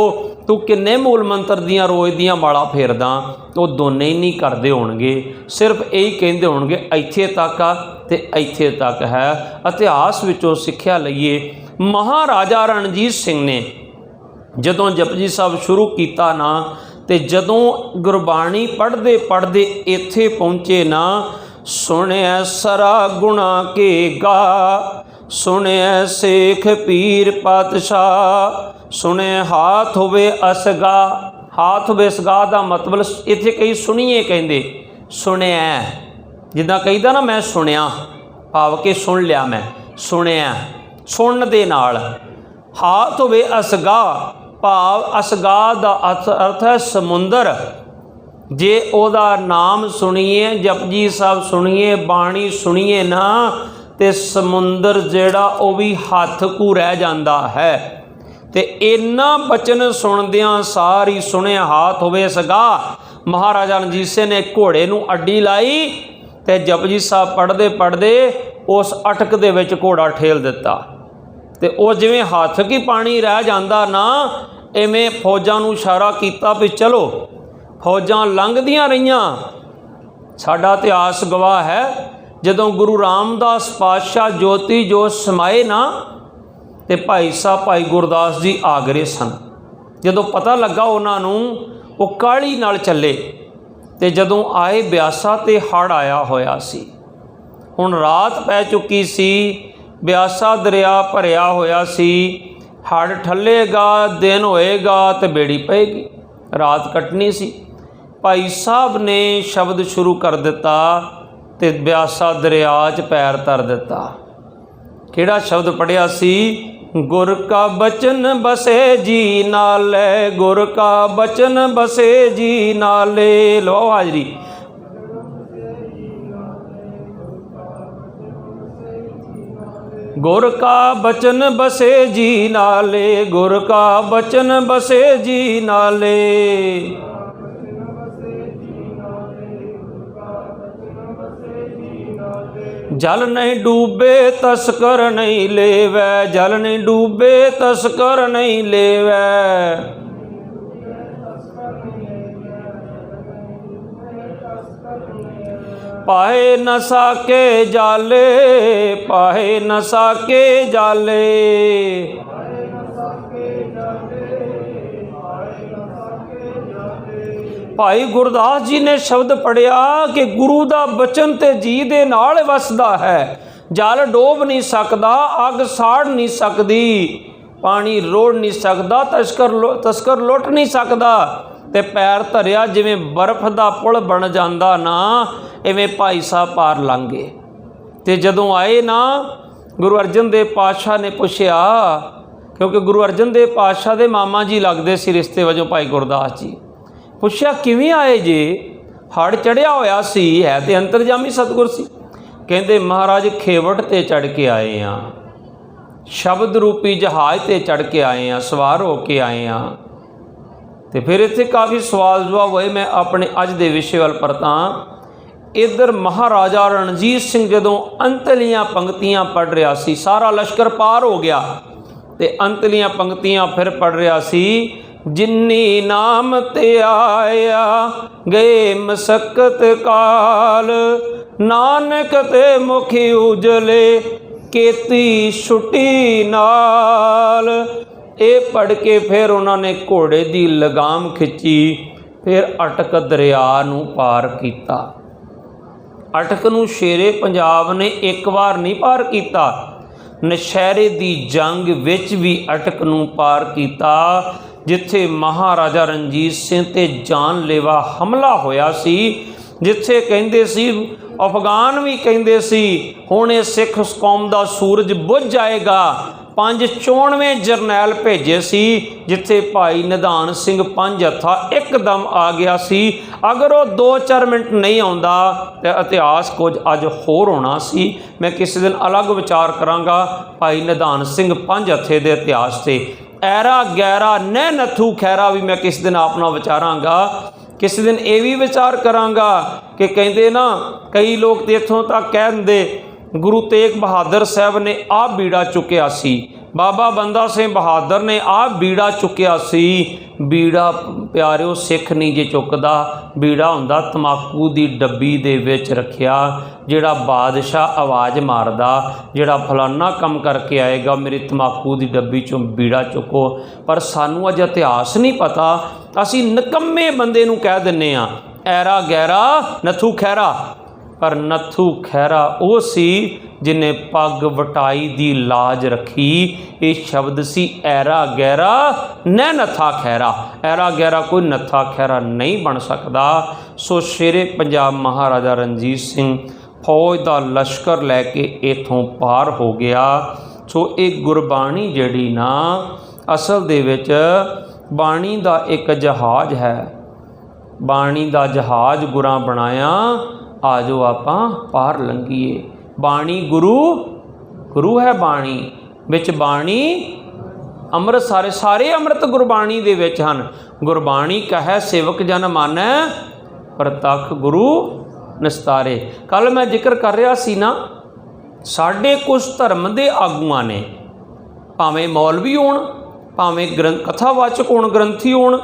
S1: तू किन्ने मूल मंत्र दियां रोज़ दियां माला फेरदा, तो दोने ही नहीं करते होणगे, सिर्फ यही कहते होणगे इत्थे तक आ ते इत्थे तक है। इतिहास विचों सिक्ख्या लईए, महाराजा रणजीत सिंह ने जदों जपजी साहब शुरू किया ना, ते जदों गुरबाणी पढ़ते पढ़ते इत्थे पहुँचे ना, सुनिया सरा गुणा के गा, सुनिया शेख पीर पातशाह, सुने हाथ होवे असगा। हाथ होवे असगा का मतलब इत्थे कई सुनिए कहते, सुनिया जिद्दां कहीदा ना मैं सुनिया, भाव के सुन लिया, मैं सुनिया सुन दे नाल। हाथ होवे असगा, भाव असगा का अर्थ है समुंदर। जे ओदा नाम सुनिए, जपजी साहब सुनिए, बाणी सुनिए ना, ते समुंदर जेड़ा वो भी हथ को रह जाता है। ते इन्ना बचन सुनदियां सारी सुने हाथ होवे सगा। महाराजा रणजीत सिंह ने घोड़े नूं अड्डी लाई ते जपजी साहब पढ़ते पढ़ते उस अटक दे विच घोड़ा ठेल दिता, ते वो जिवें हाथ की पानी रह जाता ना, इवें फौजां नूं इशारा किया भी चलो। फौजां लंघदियां रहियां। साडा इतिहास गवाह है, जदों गुरु रामदास पातशाह ज्योति जोत समाए ना, ते भाई साहब भाई गुरदास जी आगरे सन। जदों पता लगा उन्होंने, वो काली नाल चले, ते जदों आए ब्यासा ते हड़ आया होया सी। हुण रात पै चुकी सी, ब्यासा दरिया भरिया होया सी, हड़ ठल्लेगा, दिन होएगा तो बेड़ी पेगी, रात कटनी सी। भाई साहब ने शब्द शुरू कर दिता ते ब्यासा दरिया च पैर धर दिता। किहड़ा शब्द पढ़िया सी? गुर का बचन बसे जी नाले, गुर का बचन बसे जी नाले। लो हाजरी। गुर का बचन बसे जी नाले, गुर का बचन बसे जी नाले। जल नहीं डूबे तस्कर नहीं लेवै, जल नहीं डूबे तस्कर नहीं लेवै। पाए न साके जाले, पाए न साके जाले। भाई गुरदास जी ने शब्द पढ़िया कि गुरु दा बचन ते जी दे नाल वसदा है। जल डोब नहीं सकदा, अग साड़ नहीं सकदी, पानी रोड़ नहीं सकदा, तस्कर लुट नहीं सकदा। ते पैर धरिया जिवें बर्फ दा पुल बन जांदा ना, इवें भाई साहब पार लंघ गए। ते जदों आए ना, गुरु अर्जन देव पातशाह ने पुछया, क्योंकि गुरु अर्जन देव पातशाह दे मामा जी लगदे सी रिश्ते वजों भाई गुरदास जी। पुछया किवें आए जे? हड़ चढ़िया होया सी, है ते अंतरजामी सतगुर सी। कहंदे महाराज खेवट ते चढ़ के आए हैं, शब्द रूपी जहाज ते चढ़ के आए हैं, सवार हो के आए हैं। तो फिर इत्थे काफ़ी सवाल जवाब होए। मैं अपने अज दे विषय वाल परतां। इधर महाराजा रणजीत सिंह जदों अंतलियां पंक्तियां पढ़ रहा सी, सारा लश्कर पार हो गया, ते अंतलियां पंक्तियां फिर पढ़ रहा सी। जिन्नी नाम ते आया गए मसक्कत काल, नानक ते मुखी उजले केती छुट्टी नाल। ये पढ़ के फिर उन्होंने घोड़े की लगाम खिंची, फिर अटक दरिया नूं पार किया। अटक नूं शेरे पंजाब ने एक बार नहीं पार किया, नशहरे की जंग विच भी अटक नूं पार किया, जिथे महाराजा रणजीत सिंह ते जानलेवा हमला होया सी, जिथे कहंदे सी अफगान भी कहंदे सी हुण इह सिख कौम दा सूरज बुझ जाएगा। 594 जरनैल भेजे सी, जिथे भाई निधान सिंह पंज हत्था एकदम आ गया सी। अगर वो 2-4 मिनट नहीं आउंदा तो इतिहास कुछ अज होर होना सी। मैं किसी दिन अलग विचार करांगा भाई निधान सिंह पंज हत्थे दे इतिहास से। ऐरा गैरा न नथू खैरा भी मैं किसी दिन आप नाल विचारांगा। किसी दिन ये भी विचार करांगा कि कहंदे ना कई लोग तो इत्थों तक कह दिंदे गुरु तेग बहादुर साहब ने आप बीड़ा चुकिया सी, बाबा बंदा सिंह बहादुर ने आप बीड़ा चुकिया सी। बीड़ा प्यारिओ सिख नहीं जे चुकदा, बीड़ा हुंदा तमाकू दी डब्बी दे विच रखिया, जिहड़ा बादशाह आवाज़ मारदा, जिहड़ा फलाना कम करके आएगा मेरी तमाकू दी डब्बी चों बीड़ा चुको। पर सानू अज इतिहास नहीं पता, असी निकम्मे बंदे नूं कह दिंने आ ऐरा गैरा नथू खैरा। पर नथू खैरा वो सी जिन्हें पग वटाई दी लाज रखी। ये शब्द सी ऐरा गैरा न नथा खैरा। ऐरा गैरा कोई नथा खैरा नहीं बन सकता। सो शेरे पंजाब महाराजा रणजीत सिंह फौज का लश्कर लैके इथों पार हो गया। सो एक गुरबाणी जड़ी ना असल दे विच बाणी दा एक जहाज है, बाणी दा जहाज गुरां बनाया, आजो आपां पार लंघीए। बाणी गुरु, गुरु है बाणी, विच बाणी अमृत सारे सारे अमृत गुरबाणी दे विच हन। गुरबाणी कहे सेवक जन मानै, प्रतख गुरु निस्तारे। कल मैं जिक्र कर रहा सी ना, साढ़े कुछ धर्म के आगुआं ने, भावें मौलवी होण, भावें कथावाचक होण, ग्रंथी होण,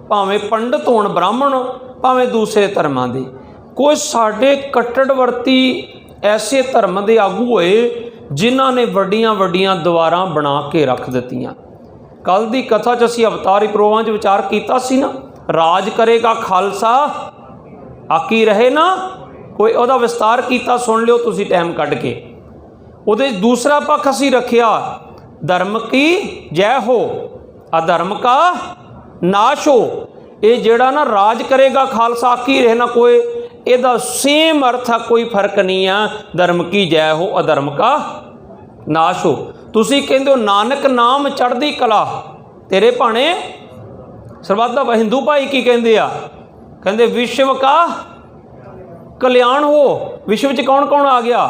S1: भावें पंडित होण, ब्राह्मण, भावें दूसरे धर्मां दे, कुछ साढ़े कट्टड़वर्ती ऐसे धर्म के आगू होए जिन्हां ने वड्डियां वड्डियां दीवारां बना के रख दित्तियां। कल की कथा च असीं अवतारी प्रोवां च विचार कीता सी ना, राज करेगा खालसा आकी रहे ना कोई, उहदा विस्तार कीता, सुन लिओ तुसीं टाइम कढ के। उहदे दूसरा पक्ष असीं रखिया, धर्म की जय हो अधर्म का नाश हो। ये जिहड़ा ना राज करेगा खालसा आकी रहे ना कोई, ਇਹਦਾ सेम अर्थ है, कोई फर्क नहीं है। धर्म की जय हो अधर्म का नाश हो। तुसी कहंदे हो नानक नाम चढ़दी कला तेरे भाणे सरबत दा। हिंदू भाई की कहंदे आ, कहंदे विश्व का कल्याण हो। विश्व च कौन कौन आ गया?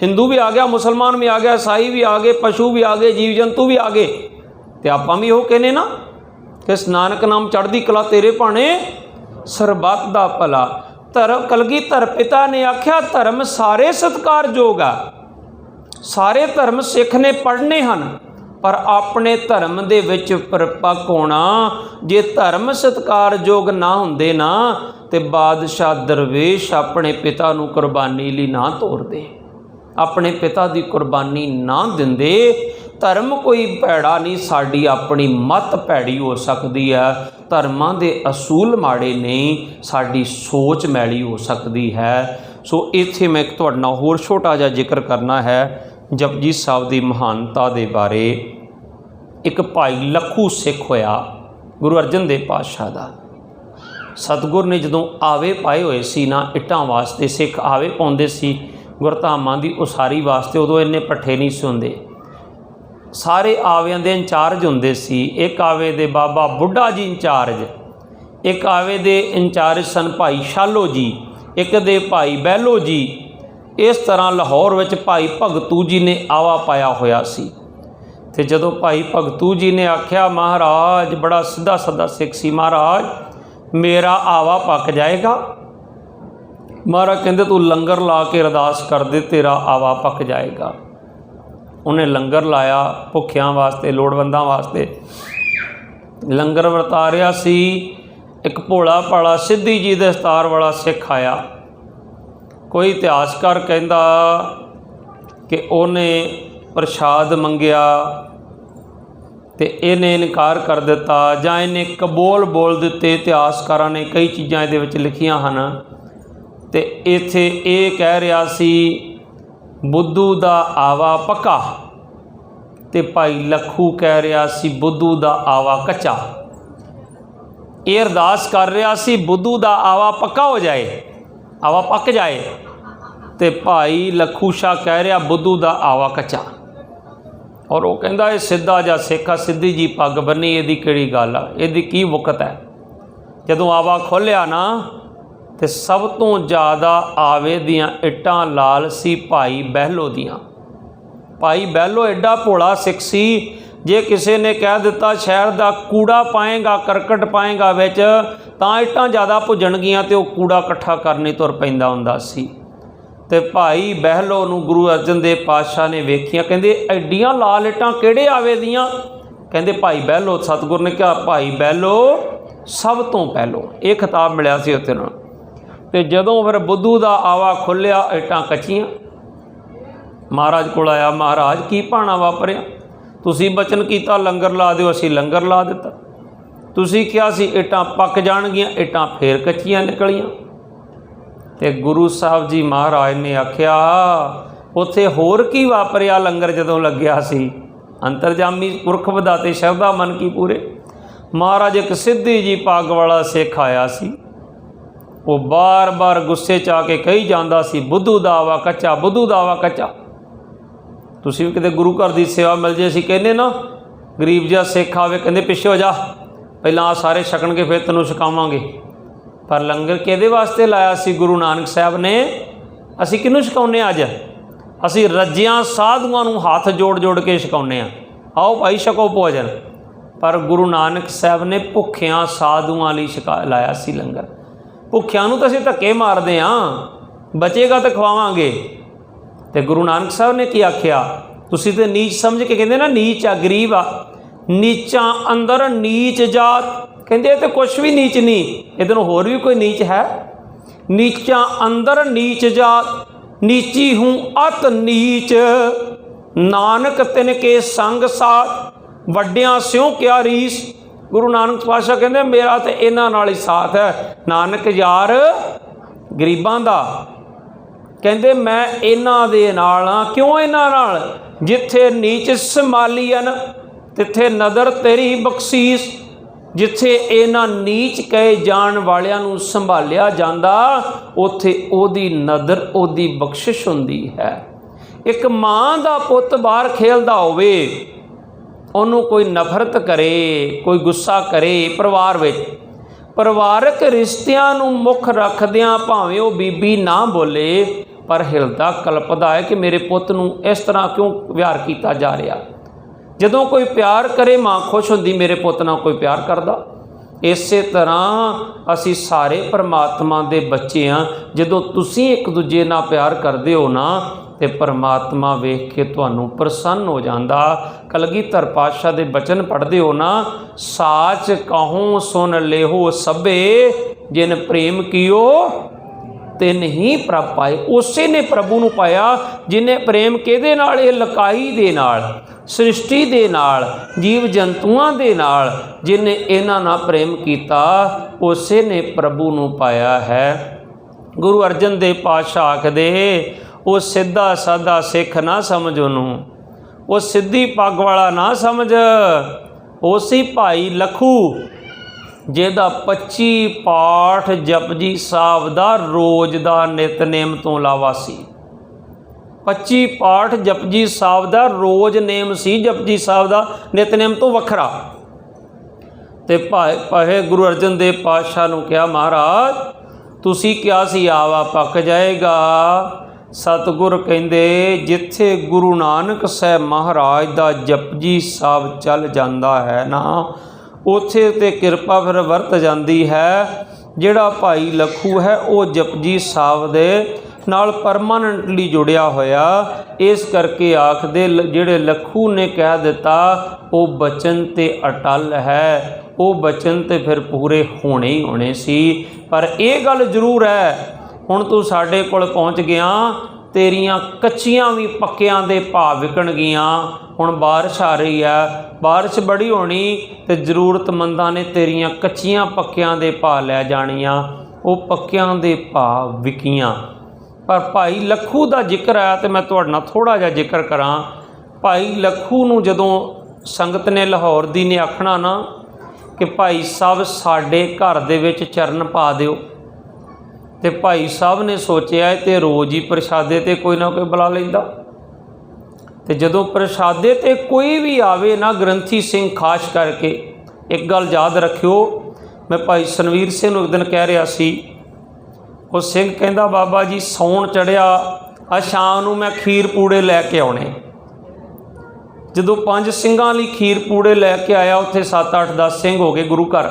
S1: हिंदू भी आ गया, मुसलमान भी आ गया, ईसाई भी आ गए, पशु भी आ गए, जीव जंतु भी आ गए। तो आपां भी इहो कहने ना कि नानक नाम चढ़दी कला तेरे भाणे सरबत दा भला। धर्म कलगीधर पिता ने आख्या धर्म सारे सत्कारयोग आ, सारे धर्म सिख ने पढ़ने हैं, पर अपने धर्म दे विच परिपक्व होना। जे धर्म सत्कारयोग ना हुंदे ना ते बादशाह दरवेश अपने पिता नूं कुर्बानी लई ना तोरदे, अपने पिता की कुर्बानी ना दिंदे। धर्म कोई भैड़ा नहीं, साड़ी अपनी मत भैड़ी हो सकती है। धर्मां दे असूल माड़े नहीं, साड़ी सोच मैली हो सकती है। सो इत्थे मैं एक तुहाडे नाल होर छोटा जिहा जिक्र करना है जपजी साहब की महानता के बारे। एक भाई लखू सिख होया गुरु अर्जन देव पातशाह का। सतगुर ने जदों आवे पाए हुए सी ना इट्टां वास्ते, सिख आवे पाउंदे सी गुरधामां दी उसारी वास्ते, उदों इन्ने पट्ठे नहीं सी हुंदे। सारे आवियां दे इंचार्ज हुंदे सी। एक आवे दे बाबा बुढ़ा जी इंचार्ज, एक आवे दे इंचार्ज सन भाई शालो जी, एक दे भाई बहलो जी। इस तरह लाहौर विच भाई भगतू जी ने आवा पाया होया सी। ते जदों भाई भगतू जी ने आख्या, महाराज बड़ा सीधा सादा सिख सी, महाराज मेरा आवा पक जाएगा। महाराज कहंदे तू लंगर ला के अरदास कर दे, तेरा आवा पक जाएगा। उन्हें लंगर लाया भुखियां वास्ते, लोड़वंदां वास्ते लंगर वरता रहा सी। एक भोला भाला सिद्धि जी दे दस्तार वाला सिख आया। कोई इतिहासकार कहंदा कि उन्हें प्रशाद मंगिया ते इन्हें इनकार कर दिता, जां इन्हें कबूल बोल दिते। इतिहासकारां ने कई चीज़ां इहदे विच लिखियां हन। ते इत्थे ये कह रहा सी बुद्धू दा आवा पक्का, ते भाई लखू कह रहा सी बुद्धू दा आवा कच्चा। ये अरदास कर रहा सी बुद्धू दा आवा पक्का हो जाए, आवा पक जाए। ते भाई लखू शाह कह रहा बुद्धू दा आवा कच्चा। और वो कहंदा ये सीधा जा सिख आ, सिद्धि जी पग बन्नी, इहदी किहड़ी गल आ, इहदी की वुकत है। जदों आवा खोलिया ना ते सब तो ज़्यादा आवे दियां इट्टां लाल सी भाई बहलो दियां। भाई बहलो एडा भोला सिख सी, जे किसी ने कह दिता शहर का कूड़ा पाएगा, करकट पाएगा विच, तां इट्टां ज़्यादा भुजणगियां ते वह कूड़ा इकट्ठा करने तुर पैंदा हुंदा सी। ते भाई बहलो नूं गुरु अर्जन देव पातशाह ने वेखियां, कहंदे एडियां लाल इट्टां किहड़े आवे दियां? कहंदे भाई बहलो। सतगुर ने कहा भाई बहलो सब तो पहलो। ये खिताब मिलिया सी उत्थे नूं। ते जदों फिर बुद्धू दा आवा खुलिया, इट्टां कच्चियां। महाराज कोल आया, महाराज की भाना वापरिया? तुसीं बचन कीता लंगर ला दिओ, असीं लंगर ला दिता। तुसीं कहा सी इट्टां पक जाणगियां, इट्टां फिर कच्चियां निकलियां। ते गुरु साहब जी महाराज ने आख्या उत्थे होर की वापरिया लंगर जदों लग्या सी? अंतरजामी पुरख विधाते शरदा मन की पूरे। महाराज एक सिद्धि जी पग वाला सिख आया सी, वो बार बार गुस्से च आके कही जाता सी बुद्धू दा आवा कच्चा, बुद्धू दा आवा कच्चा। तुसीं भी किते गुरु घर की सेवा मिल जाए, असीं कहने ना गरीब जिहा सिख आवे, कहंदे पिछे हो जा, पहलां आ सारे छकण के फिर तैनूं छकावांगे। पर लंगर किहदे वास्ते लाया सी गुरु नानक साहब ने? असीं किहनूं छकाउने अज? असीं रज्जियां साधुआं नूं हाथ जोड़ जोड़ के छकाउने आ, आओ भाई छको भोजन। पर गुरु नानक साहब ने भुखियां साधुआं लई लाया सी लंगर। भुखियां नूं तां असीं धक्के मारदे हां, बचेगा तो खवावांगे। तो गुरु नानक साहब ने की आख्या? तुसीं ते नीच समझ के कहंदे ना नीच आ, गरीब आ, नीचा अंदर नीच जात। कहंदे तो कुछ भी नीच नहीं, इधर होर भी कोई नीच है? नीचा अंदर नीच जात, नीची हूँ अत नीच, नानक तिनके संग साथ, वड्डियां स्यों क्या रीस। गुरु नानक पातशाह कहंदे मेरा तो इन्हां नाल ही साथ है, नानक यार गरीबां दा। कहंदे मैं इन्हां दे नाल हां। क्यों इन्हां नाल? जिथे नीच संभालीअन तिथे नदर तेरी बख्शीस। जिथे इन्हां नीच कहे जाण वालियां नूं संभालिया जांदा, उत्थे ओदी नदर ओदी बख्शिश हुंदी है। एक मां दा पुੱਤ बाहर खेलदा होवे, ਉਹਨੂੰ कोई नफरत करे, कोई गुस्सा करे, परिवार विच परिवारक रिश्तिਆਂ ਨੂੰ ਮੁੱਖ ਰੱਖਦਿਆਂ ਭਾਵੇਂ ਉਹ ਬੀਬੀ ना बोले, पर हिलदा कल्पदा है कि मेरे पुੱਤ ਨੂੰ इस तरह क्यों ਵਿਹਾਰ ਕੀਤਾ जा रहा। जदों कोई प्यार करे मां खुश होंदी, मेरे पुੱਤ नाल कोई प्यार करदा। ਇਸੇ ਤਰ੍ਹਾਂ ਅਸੀਂ ਸਾਰੇ परमात्मा ਦੇ ਬੱਚੇ ਹਾਂ। ਜਦੋਂ ਤੁਸੀਂ ਇੱਕ ਦੂਜੇ ਨਾਲ ਪਿਆਰ ਕਰਦੇ ਹੋ ਨਾ ਤੇ परमात्मा ਵੇਖ ਕੇ ਤੁਹਾਨੂੰ ਪ੍ਰਸੰਨ ਹੋ ਜਾਂਦਾ। ਕਲਗੀਧਰ ਪਾਤਸ਼ਾਹ ਦੇ ਬਚਨ ਪੜ੍ਹਦੇ ਹੋ ਨਾ, ਸਾਚ ਕਹੂੰ ਸੁਨ ਲੇਹੋ ਸਭੇ ਜਿਨ ਪ੍ਰੇਮ ਕੀਓ ਤਿਨ ਹੀ ਪ੍ਰਭ ਪਾਏ। ਉਸੇ ਨੇ ਪ੍ਰਭੂ ਨੂੰ ਪਾਇਆ ਜਿਹਨੇ ਪ੍ਰੇਮ ਕਿਹਦੇ ਨਾਲ? ਇਹ ਲਕਾਈ ਦੇ ਨਾਲ, ਸ੍ਰਿਸ਼ਟੀ ਦੇ ਨਾਲ, ਜੀਵ ਜੰਤੂਆਂ ਦੇ ਨਾਲ। ਜਿਹਨੇ ਇਹਨਾਂ ਨਾਲ ਪ੍ਰੇਮ ਕੀਤਾ ਉਸੇ ਨੇ ਪ੍ਰਭੂ ਨੂੰ ਪਾਇਆ ਹੈ। ਗੁਰੂ ਅਰਜਨ ਦੇਵ ਪਾਤਸ਼ਾਹ ਆਖਦੇ, ਉਹ ਸਿੱਧਾ ਸਾਦਾ ਸਿੱਖ ਨਾ ਸਮਝ ਉਹਨੂੰ, ਉਹ ਸਿੱਧੀ ਪੱਗ ਵਾਲਾ ਨਾ ਸਮਝ। ਉਹ ਸੀ ਭਾਈ ਲਖੂ ਜਿਹਦਾ 25 ਪਾਠ ਜਪਜੀ ਸਾਹਿਬ ਦਾ ਰੋਜ਼ ਦਾ ਨਿਤਨੇਮ ਤੋਂ ਇਲਾਵਾ ਸੀ। 25 ਪਾਠ ਜਪਜੀ ਸਾਹਿਬ ਦਾ ਰੋਜ਼ ਨੇਮ ਸੀ, ਜਪਜੀ ਸਾਹਿਬ ਦਾ ਨਿਤਨੇਮ ਤੋਂ ਵੱਖਰਾ। ਤੇ ਭਾਈ ਗੁਰੂ ਅਰਜਨ ਦੇਵ ਪਾਤਸ਼ਾਹ ਨੂੰ ਕਿਹਾ, ਮਹਾਰਾਜ ਤੁਸੀਂ ਕਿਹਾ ਸੀ ਆਵਾ ਪੱਕ ਜਾਏਗਾ। ਸਤਿਗੁਰ ਕਹਿੰਦੇ, ਜਿੱਥੇ ਗੁਰੂ ਨਾਨਕ ਸਾਹਿਬ ਮਹਾਰਾਜ ਦਾ ਜਪਜੀ ਸਾਹਿਬ ਚੱਲ ਜਾਂਦਾ ਹੈ ਨਾ, ਉੱਥੇ ਤੇ ਕਿਰਪਾ ਫਿਰ ਵਰਤ ਜਾਂਦੀ ਹੈ। ਜਿਹੜਾ ਭਾਈ ਲਖੂ ਹੈ ਉਹ ਜਪਜੀ ਸਾਹਿਬ ਦੇ ਨਾਲ ਪਰਮਾਨੈਂਟਲੀ ਜੁੜਿਆ ਹੋਇਆ। ਇਸ ਕਰਕੇ ਆਖਦੇ, ਜਿਹੜੇ ਲਖੂ ਨੇ ਕਹਿ ਦਿੱਤਾ ਉਹ ਬਚਨ ਤੇ ਅਟਲ ਹੈ, ਉਹ ਬਚਨ ਤੇ ਫਿਰ ਪੂਰੇ ਹੋਣੇ ਹੀ ਹੋਣੇ ਸੀ। ਪਰ ਇਹ ਗੱਲ ਜ਼ਰੂਰ ਹੈ, ਹੁਣ ਤੂੰ ਸਾਡੇ ਕੋਲ ਪਹੁੰਚ ਗਿਆ, ਤੇਰੀਆਂ ਕੱਚੀਆਂ ਵੀ ਪੱਕਿਆਂ ਦੇ ਭਾਅ ਵਿਕਣਗੀਆਂ। ਹੁਣ ਬਾਰਿਸ਼ ਆ ਰਹੀ ਹੈ, ਬਾਰਿਸ਼ ਬੜੀ ਹੋਣੀ ਤੇ ਜ਼ਰੂਰਤਮੰਦਾਂ ਨੇ ਤੇਰੀਆਂ ਕੱਚੀਆਂ ਪੱਕਿਆਂ ਦੇ ਭਾਅ ਲੈ ਜਾਣੀਆਂ। ਉਹ ਪੱਕਿਆਂ ਦੇ ਭਾਅ ਵਿਕੀਆਂ। ਪਰ ਭਾਈ ਲਖੂ ਦਾ ਜ਼ਿਕਰ ਆਇਆ ਤੇ ਮੈਂ ਤੁਹਾਡੇ ਨਾਲ ਥੋੜ੍ਹਾ ਜਿਹਾ ਜ਼ਿਕਰ ਕਰਾਂ। ਭਾਈ ਲਖੂ ਨੂੰ ਜਦੋਂ ਸੰਗਤ ਨੇ ਲਾਹੌਰ ਦੀ ਨੇ ਆਖਣਾ ਨਾ ਕਿ ਭਾਈ ਸਾਹਿਬ ਸਾਡੇ ਘਰ ਦੇ ਵਿੱਚ ਚਰਨ ਪਾ ਦਿਓ, ਤੇ ਭਾਈ ਸਾਹਿਬ ਨੇ ਸੋਚਿਆ ਤੇ ਰੋਜ਼ ਹੀ ਪ੍ਰਸ਼ਾਦੇ ਤੇ ਕੋਈ ਨਾ ਕੋਈ ਬੁਲਾ ਲੈਂਦਾ। ਤੇ ਜਦੋਂ ਪ੍ਰਸ਼ਾਦੇ ਤੇ ਕੋਈ ਵੀ ਆਵੇ ਨਾ, ਗ੍ਰੰਥੀ ਸਿੰਘ ਖਾਸ ਕਰਕੇ ਇੱਕ ਗੱਲ ਯਾਦ ਰੱਖਿਓ, ਮੈਂ ਭਾਈ ਸਨਵੀਰ ਸਿੰਘ ਨੂੰ ਇੱਕ ਦਿਨ ਕਹਿ ਰਿਹਾ ਸੀ, ਉਹ ਸਿੰਘ ਕਹਿੰਦਾ, ਬਾਬਾ ਜੀ ਸੌਣ ਚੜ੍ਹਿਆ ਆ, ਸ਼ਾਮ ਨੂੰ ਮੈਂ ਖੀਰ ਪੂੜੇ ਲੈ ਕੇ ਆਉਣੇ। ਜਦੋਂ 5 ਸਿੰਘਾਂ ਲਈ ਖੀਰ ਪੂੜੇ ਲੈ ਕੇ ਆਇਆ, ਉੱਥੇ 7 8 10 ਸਿੰਘ ਹੋ ਗਏ ਗੁਰੂ ਘਰ।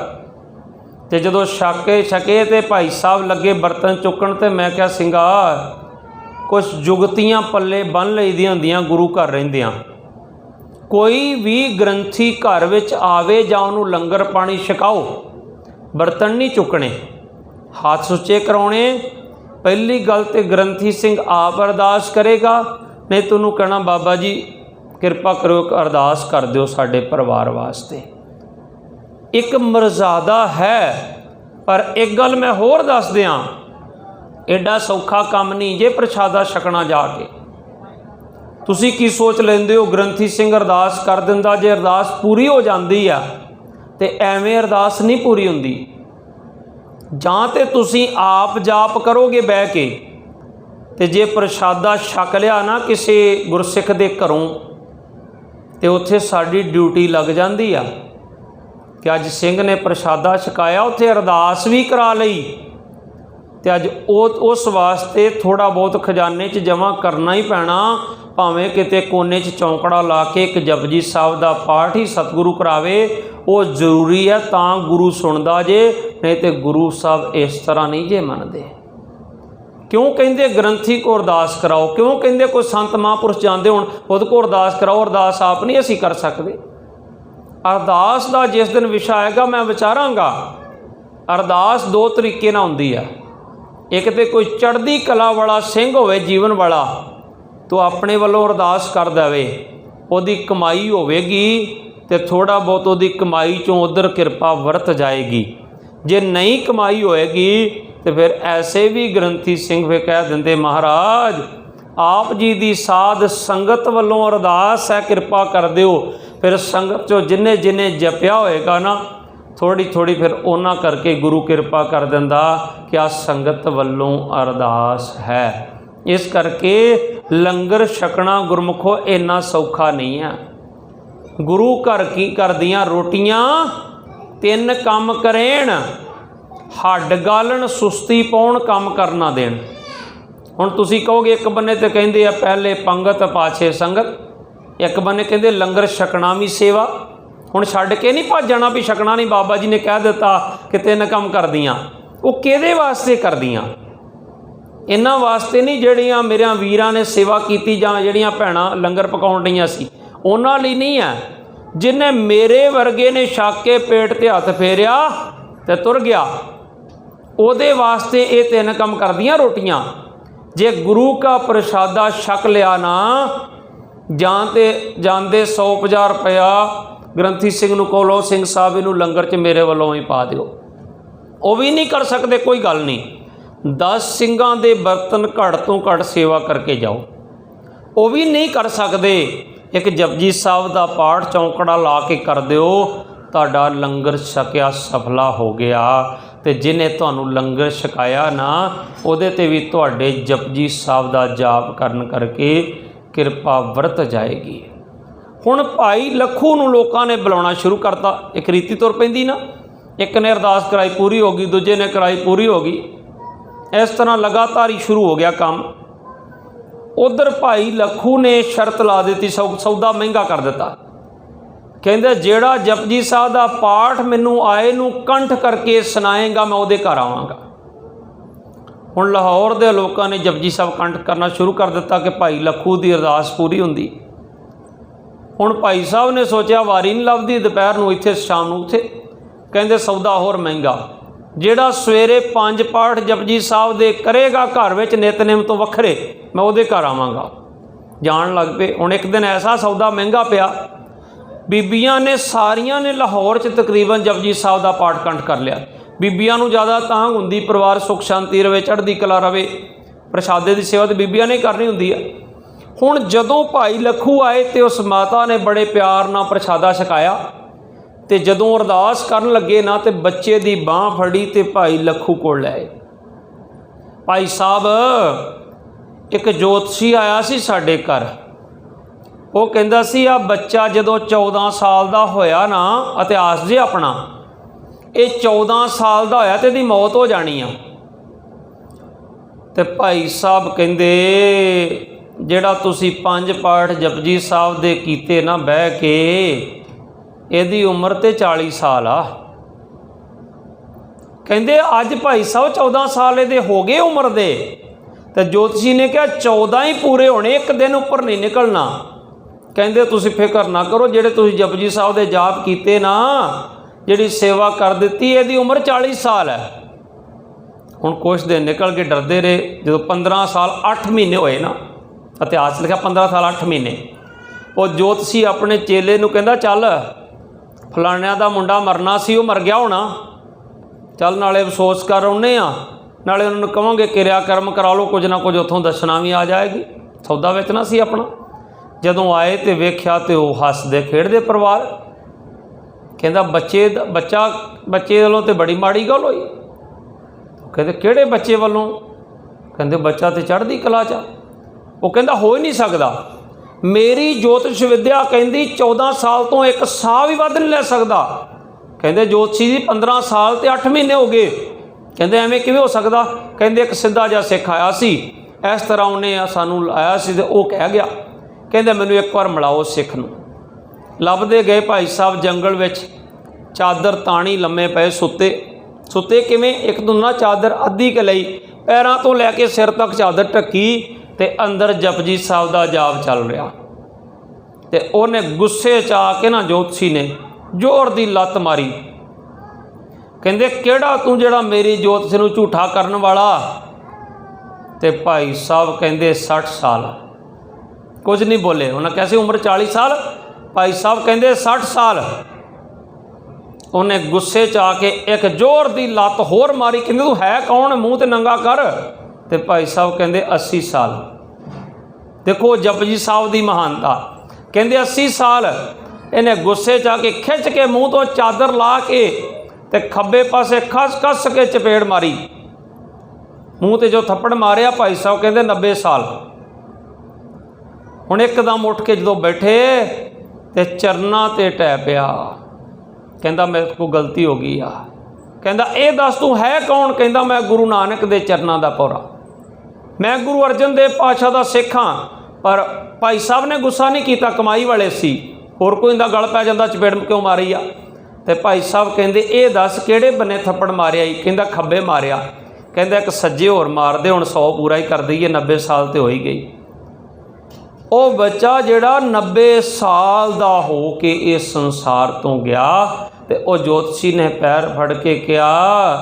S1: ਤੇ ਜਦੋਂ ਛਕੇ ਤੇ ਭਾਈ ਸਾਹਿਬ ਲੱਗੇ ਬਰਤਨ ਚੁੱਕਣ, ਤੇ ਮੈਂ ਕਿਹਾ, ਸਿੰਘਾ ਕੁਛ ਜੁਗਤੀਆਂ ਪੱਲੇ ਬੰਨ੍ਹ ਲਈਦੀਆਂ ਹੁੰਦੀਆਂ ਗੁਰੂ ਘਰ ਰਹਿੰਦਿਆਂ। ਕੋਈ ਵੀ ਗ੍ਰੰਥੀ ਘਰ ਵਿੱਚ ਆਵੇ ਜਾਂ ਉਹਨੂੰ ਲੰਗਰ ਪਾਣੀ ਛਕਾਓ, ਬਰਤਨ ਨਹੀਂ ਚੁੱਕਣੇ, ਹੱਥ ਸੁੱਚੇ ਕਰਾਉਣੇ। ਪਹਿਲੀ ਗੱਲ ਤੇ ਗ੍ਰੰਥੀ ਸਿੰਘ ਆਪ ਅਰਦਾਸ ਕਰੇਗਾ, ਨਹੀਂ ਤੈਨੂੰ ਕਹਿਣਾ ਬਾਬਾ ਜੀ ਕਿਰਪਾ ਕਰੋ ਇੱਕ ਅਰਦਾਸ ਕਰ ਦਿਓ ਸਾਡੇ ਪਰਿਵਾਰ ਵਾਸਤੇ। ਇੱਕ ਮਰਜ਼ਾਦਾ ਹੈ। ਪਰ ਇੱਕ ਗੱਲ ਮੈਂ ਹੋਰ ਦੱਸ ਦਿਆਂ, ਐਡਾ ਸੌਖਾ ਕੰਮ ਨਹੀਂ ਜੇ ਪ੍ਰਸ਼ਾਦਾ ਛਕਣਾ ਜਾ ਕੇ। ਤੁਸੀਂ ਕੀ ਸੋਚ ਲੈਂਦੇ ਹੋ ਗ੍ਰੰਥੀ ਸਿੰਘ ਅਰਦਾਸ ਕਰ ਦਿੰਦਾ, ਜੇ ਅਰਦਾਸ ਪੂਰੀ ਹੋ ਜਾਂਦੀ ਆ ਤੇ ਐਵੇਂ ਅਰਦਾਸ ਨਹੀਂ ਪੂਰੀ ਹੁੰਦੀ। ਜਾਂ ਤੇ ਤੁਸੀਂ ਆਪ ਜਾਪ ਕਰੋਗੇ ਬਹਿ ਕੇ, ਤੇ ਜੇ ਪ੍ਰਸ਼ਾਦਾ ਛਕ ਲਿਆ ਨਾ ਕਿਸੇ ਗੁਰਸਿੱਖ ਦੇ ਘਰੋਂ, ਤੇ ਉੱਥੇ ਸਾਡੀ ਡਿਊਟੀ ਲੱਗ ਜਾਂਦੀ ਆ ਕਿ ਅੱਜ ਸਿੰਘ ਨੇ ਪ੍ਰਸ਼ਾਦਾ ਛਕਾਇਆ, ਉੱਥੇ ਅਰਦਾਸ ਵੀ ਕਰਾ ਲਈ। ਤੇ ਅੱਜ ਉਸ ਵਾਸਤੇ ਥੋੜ੍ਹਾ ਬਹੁਤ ਖਜ਼ਾਨੇ 'ਚ ਜਮ੍ਹਾਂ ਕਰਨਾ ਹੀ ਪੈਣਾ, ਭਾਵੇਂ ਕਿਤੇ ਕੋਨੇ 'ਚ ਚੌਂਕੜਾ ਲਾ ਕੇ ਇੱਕ ਜਪਜੀ ਸਾਹਿਬ ਦਾ ਪਾਠ ਹੀ ਸਤਿਗੁਰੂ ਕਰਾਵੇ। ਉਹ ਜ਼ਰੂਰੀ ਹੈ, ਤਾਂ ਗੁਰੂ ਸੁਣਦਾ ਜੇ, ਨਹੀਂ ਤੇ ਗੁਰੂ ਸਾਹਿਬ ਇਸ ਤਰ੍ਹਾਂ ਨਹੀਂ ਜੇ ਮੰਨਦੇ। ਕਿਉਂ ਕਹਿੰਦੇ ਗ੍ਰੰਥੀ ਕੋ ਅਰਦਾਸ ਕਰਾਓ? ਕਿਉਂ ਕਹਿੰਦੇ ਕੋਈ ਸੰਤ ਮਹਾਂਪੁਰਸ਼ ਜਾਂਦੇ ਹੋਣ ਉਹਦੇ ਕੋ ਅਰਦਾਸ ਕਰਾਓ? ਅਰਦਾਸ ਆਪ ਨਹੀਂ ਅਸੀਂ ਕਰ ਸਕਦੇ। ਅਰਦਾਸ ਦਾ ਜਿਸ ਦਿਨ ਵਿਸ਼ਾ ਆਏਗਾ ਮੈਂ ਵਿਚਾਰਾਂਗਾ। ਅਰਦਾਸ 2 ਤਰੀਕੇ ਨਾਲ ਹੁੰਦੀ ਆ। ਇੱਕ ਤੇ ਕੋਈ ਚੜ੍ਹਦੀ ਕਲਾ ਵਾਲਾ ਸਿੰਘ ਹੋਵੇ ਜੀਵਨ ਵਾਲਾ, ਤੋ ਆਪਣੇ ਵੱਲੋਂ ਅਰਦਾਸ ਕਰ ਦੇਵੇ, ਉਹਦੀ ਕਮਾਈ ਹੋਵੇਗੀ ਤੇ ਥੋੜ੍ਹਾ ਬਹੁਤ ਉਹਦੀ ਕਮਾਈ 'ਚੋਂ ਉੱਧਰ ਕਿਰਪਾ ਵਰਤ ਜਾਏਗੀ। ਜੇ ਨਹੀਂ ਕਮਾਈ ਹੋਏਗੀ ਤੇ ਫਿਰ ਐਸੇ ਵੀ ਗ੍ਰੰਥੀ ਸਿੰਘ ਫਿਰ ਕਹਿ ਦਿੰਦੇ, ਮਹਾਰਾਜ ਆਪ ਜੀ ਦੀ ਸਾਧ ਸੰਗਤ ਵੱਲੋਂ ਅਰਦਾਸ ਹੈ, ਕਿਰਪਾ ਕਰ ਦਿਓ। ਫਿਰ ਸੰਗਤ 'ਚੋਂ ਜਿੰਨੇ ਜਿੰਨੇ ਜਪਿਆ ਹੋਏਗਾ ਨਾ, ਥੋੜ੍ਹੀ ਥੋੜ੍ਹੀ ਫਿਰ ਉਹਨਾਂ ਕਰਕੇ ਗੁਰੂ ਕਿਰਪਾ ਕਰ ਦਿੰਦਾ ਕਿ ਆ ਸੰਗਤ ਵੱਲੋਂ ਅਰਦਾਸ ਹੈ। ਇਸ ਕਰਕੇ ਲੰਗਰ ਛਕਣਾ ਗੁਰਮੁਖੋ ਇੰਨਾ ਸੌਖਾ ਨਹੀਂ ਹੈ। ਗੁਰੂ ਘਰ ਕੀ ਕਰਦੀਆਂ ਰੋਟੀਆਂ 3 ਕੰਮ ਕਰੇਣ, ਹੱਡ ਗਾਲਣ ਸੁਸਤੀ ਪਾਉਣ, ਕੰਮ ਕਰਨਾ ਦੇਣ। ਹੁਣ ਤੁਸੀਂ ਕਹੋਗੇ ਇੱਕ ਬੰਨੇ ਤੇ ਕਹਿੰਦੇ ਆ ਪਹਿਲੇ ਪੰਗਤ ਪਾਛੇ ਸੰਗਤ, ਇੱਕ ਬੰਨੇ ਕਹਿੰਦੇ ਲੰਗਰ ਛਕਣਾ ਵੀ ਸੇਵਾ। हुण छड्ड के नहीं भज जाना भी छकना नहीं, बाबा जी ने कह दिता कि 3 काम करदियाँ। वो किहदे वास्ते करदियाँ? इन्हां वास्ते नहीं ਜਿਹੜੀਆਂ मेरे वीरां ने सेवा की जां ਜਿਹੜੀਆਂ भैणां लंगर पकाउण डईਆਂ सी उन्हां लई नहीं है। जिन्हें मेरे वर्गे ने छक के पेट ते हथ फेरिया ते तुर गया, ਉਹਦੇ वास्ते ये 3 काम करदियाँ रोटियां। जे गुरु का प्रसादा छक लिया ना, जानते जानते 100-50 रुपया ग्रंथी सिंह नूं कहो, सिंह साहब इनू लंगर च मेरे वालों ही पा दिओ। वो भी नहीं कर सकते, कोई गल नहीं। 10 सिंघां दे बर्तन घट तो घट सेवा करके जाओ, वो भी नहीं कर सकते। एक जपजी साहब का पाठ चौंकड़ा ला के कर दिओ, तुहाडा लंगर छकिया सफला हो गया। तो जिन्हें तुहानू लंगर छकाया ना, उहदे ते भी तुहाडे जपजी साहब का जाप करन करके किरपा वरत जाएगी। हुण भाई लखू नूं लोकां ने बुलाउणा शुरू करता। एक रीति तुर पैंदी ना, एक ने अरदास कराई पूरी हो गई, दूजे ने कराई पूरी हो गई, इस तरह लगातार ही शुरू हो गया काम। उधर भाई लखू ने शर्त ला दी, सौदा महंगा कर दिता। कहते जेड़ा जपजी साहब का पाठ मैनू आए नू कंठ करके सुनाएगा, मैं उहदे घर आवांगा। हुण लाहौर दे लोगों ने जपजी साहब कंठ करना शुरू कर दिता कि भाई लखू की अरदास पूरी हुंदी। हुण भाई साहब ने सोचा वारी नहीं लभदी, दोपहर नूं इत्थे शाम नूं उत्थे। कहते सौदा होर महंगा, जेड़ा सवेरे 5 पाठ जपजी साहब दे करेगा घर विच नितनेम तो वखरे, मैं उहदे घर आवांगा। जान लग पे। हुण एक दिन ऐसा सौदा महंगा पिया, बीबियां ने सारियां ने लाहौर च तकरीबन जपजी साहब का पाठ कंठ कर लिया। बीबियां नूं ज़्यादा तांग हुंदी, परिवार सुख शांति रवे, चढ़दी कला रवे, प्रसादे की सेवा तो बीबियां ने करनी हुंदी है। हुण जदों भाई लखू आए तो उस माता ने बड़े प्यार नाल प्रसादा छकाया। तो जदों अरदास करन लगे ना, तो बच्चे की बाँह फड़ी तो भाई लखू कोल ले आए। भाई साहब एक जोतशी आया सी साडे घर, वो कहंदा सी आ बच्चा जदों 14 साल का होया ना, इतिहास जे अपना ये 14 साल का होया तो इहदी मौत हो जानी आ। तो भाई साहब कहंदे जेड़ा तुसी 5 पाठ जपजी साहब दे कीते ना बह के, इहदी उम्र तो 40 साल आ। कहंदे अज भाई साहब 14 साल इहदे हो गए उम्र दे। तो ज्योतिषी ने कहा 14 ही पूरे होने, एक दिन उपर नहीं निकलना। कहंदे तुसी फिक्र ना करो, जेड़े तुसी जपजी साहब दे जाप कीते ना, जिहड़ी सेवा कर दी, इहदी उम्र 40 साल है। हुण कुछ दिन निकल के डरदे रहे। जो 15 साल 8 महीने होए ना, इतिहास लिखा 15 साल 8 महीने, वो ज्योतिषी अपने चेले नूं कहंदा चल फलाणिਆਂ ਦਾ मुंडा मरना सी, वो मर गया होना, चल नाले अफसोस कर आउने आ, नाले उन्होंने कहांगे किरिया कर्म करा लो, कुछ ना कुछ उत्थों दशना भी आ जाएगी। सौदा वेचना सी अपना। जदों आए तो वेख्या तो हसदे खेड़दे परिवार। कहंदा बच्चे वालों तो बड़ी माड़ी गल होई। कहते किहड़े बच्चे वालों? कहंदे बच्चा तो चढ़दी कला च। वो कहंदा हो ही नहीं सकता, मेरी ज्योतिष विद्या कहंदी 14 साल तो एक साह भी वध नहीं लै सकदा। कहंदे ज्योतिषी जी 15 साल तो 8 महीने हो गए। कहंदे एवें किवें हो सकदा? कहंदे एक सीधा जिहा सिख आया सी, इस तरह उन्हें सानू आया सी ते वो कह गया। कहंदे मैनू एक बार मिलाओ सिख नूं। लभदे गए भाई साहब जंगल विच, चादर ताणी लम्मे पए सुते किवें? एक तो ना चादर अद्धी के लई, पैरां तो लैके सिर तक चादर ढकी, ते अंदर जपजी साहब का जाप चल रहा। तो उन्हें गुस्से च आके ना ज्योतिषी ने जोर की लत्त मारी। कहंदे किहड़ा तू जिहड़ा मेरी ज्योतिष नूं झूठा करन वाला? ते भाई साहब कहंदे 60 साल। कुछ नहीं बोले। उन्हें कैसे उम्र 40 साल? भाई साहब कहंदे 60 साल। उन्हें गुस्से च आके एक जोर की लत्त होर मारी। कहंदे तू है कौन? मूँह ते नंगा कर। तो भाई साहब कहंदे 80 साल। देखो जपजी साहब की महानता। कहंदे 80 साल। इन्हें गुस्से च आके खिंच के मूँह तो चादर ला के ते खब्बे पासे कस के चपेड़ मारी। मूँह ते जो थप्पड़ मारिया, भाई साहब कहंदे 90 साल। हुण एकदम उठ के जो बैठे तो चरना ते टै पिया। कहंदा मेरे को गलती हो गई आ। कहंदा ये दस तू है कौन? कहंदा मैं गुरु नानक दे चरनां दा पौरा, मैं गुरु अर्जन देव पातशाह दा सिख हाँ। पर भाई साहब ने गुस्सा नहीं किया, कमाई वाले सी। होर कोई इंदा गल पै जांदा चपेड़ क्यों मारी आ। तो भाई साहब कहते ये दस किहड़े बन्ने थप्पड़ मारिया ही? कहंदा खब्बे मारिया। कहंदा एक सज्जे होर मार दे, हुण 100 पूरा ही कर दईए, 90 साल तो हो ही गई। वो बच्चा जिहड़ा 90 साल दा हो के इस संसार तो गया, तो वह ज्योतिषी ने पैर फड़ के कहा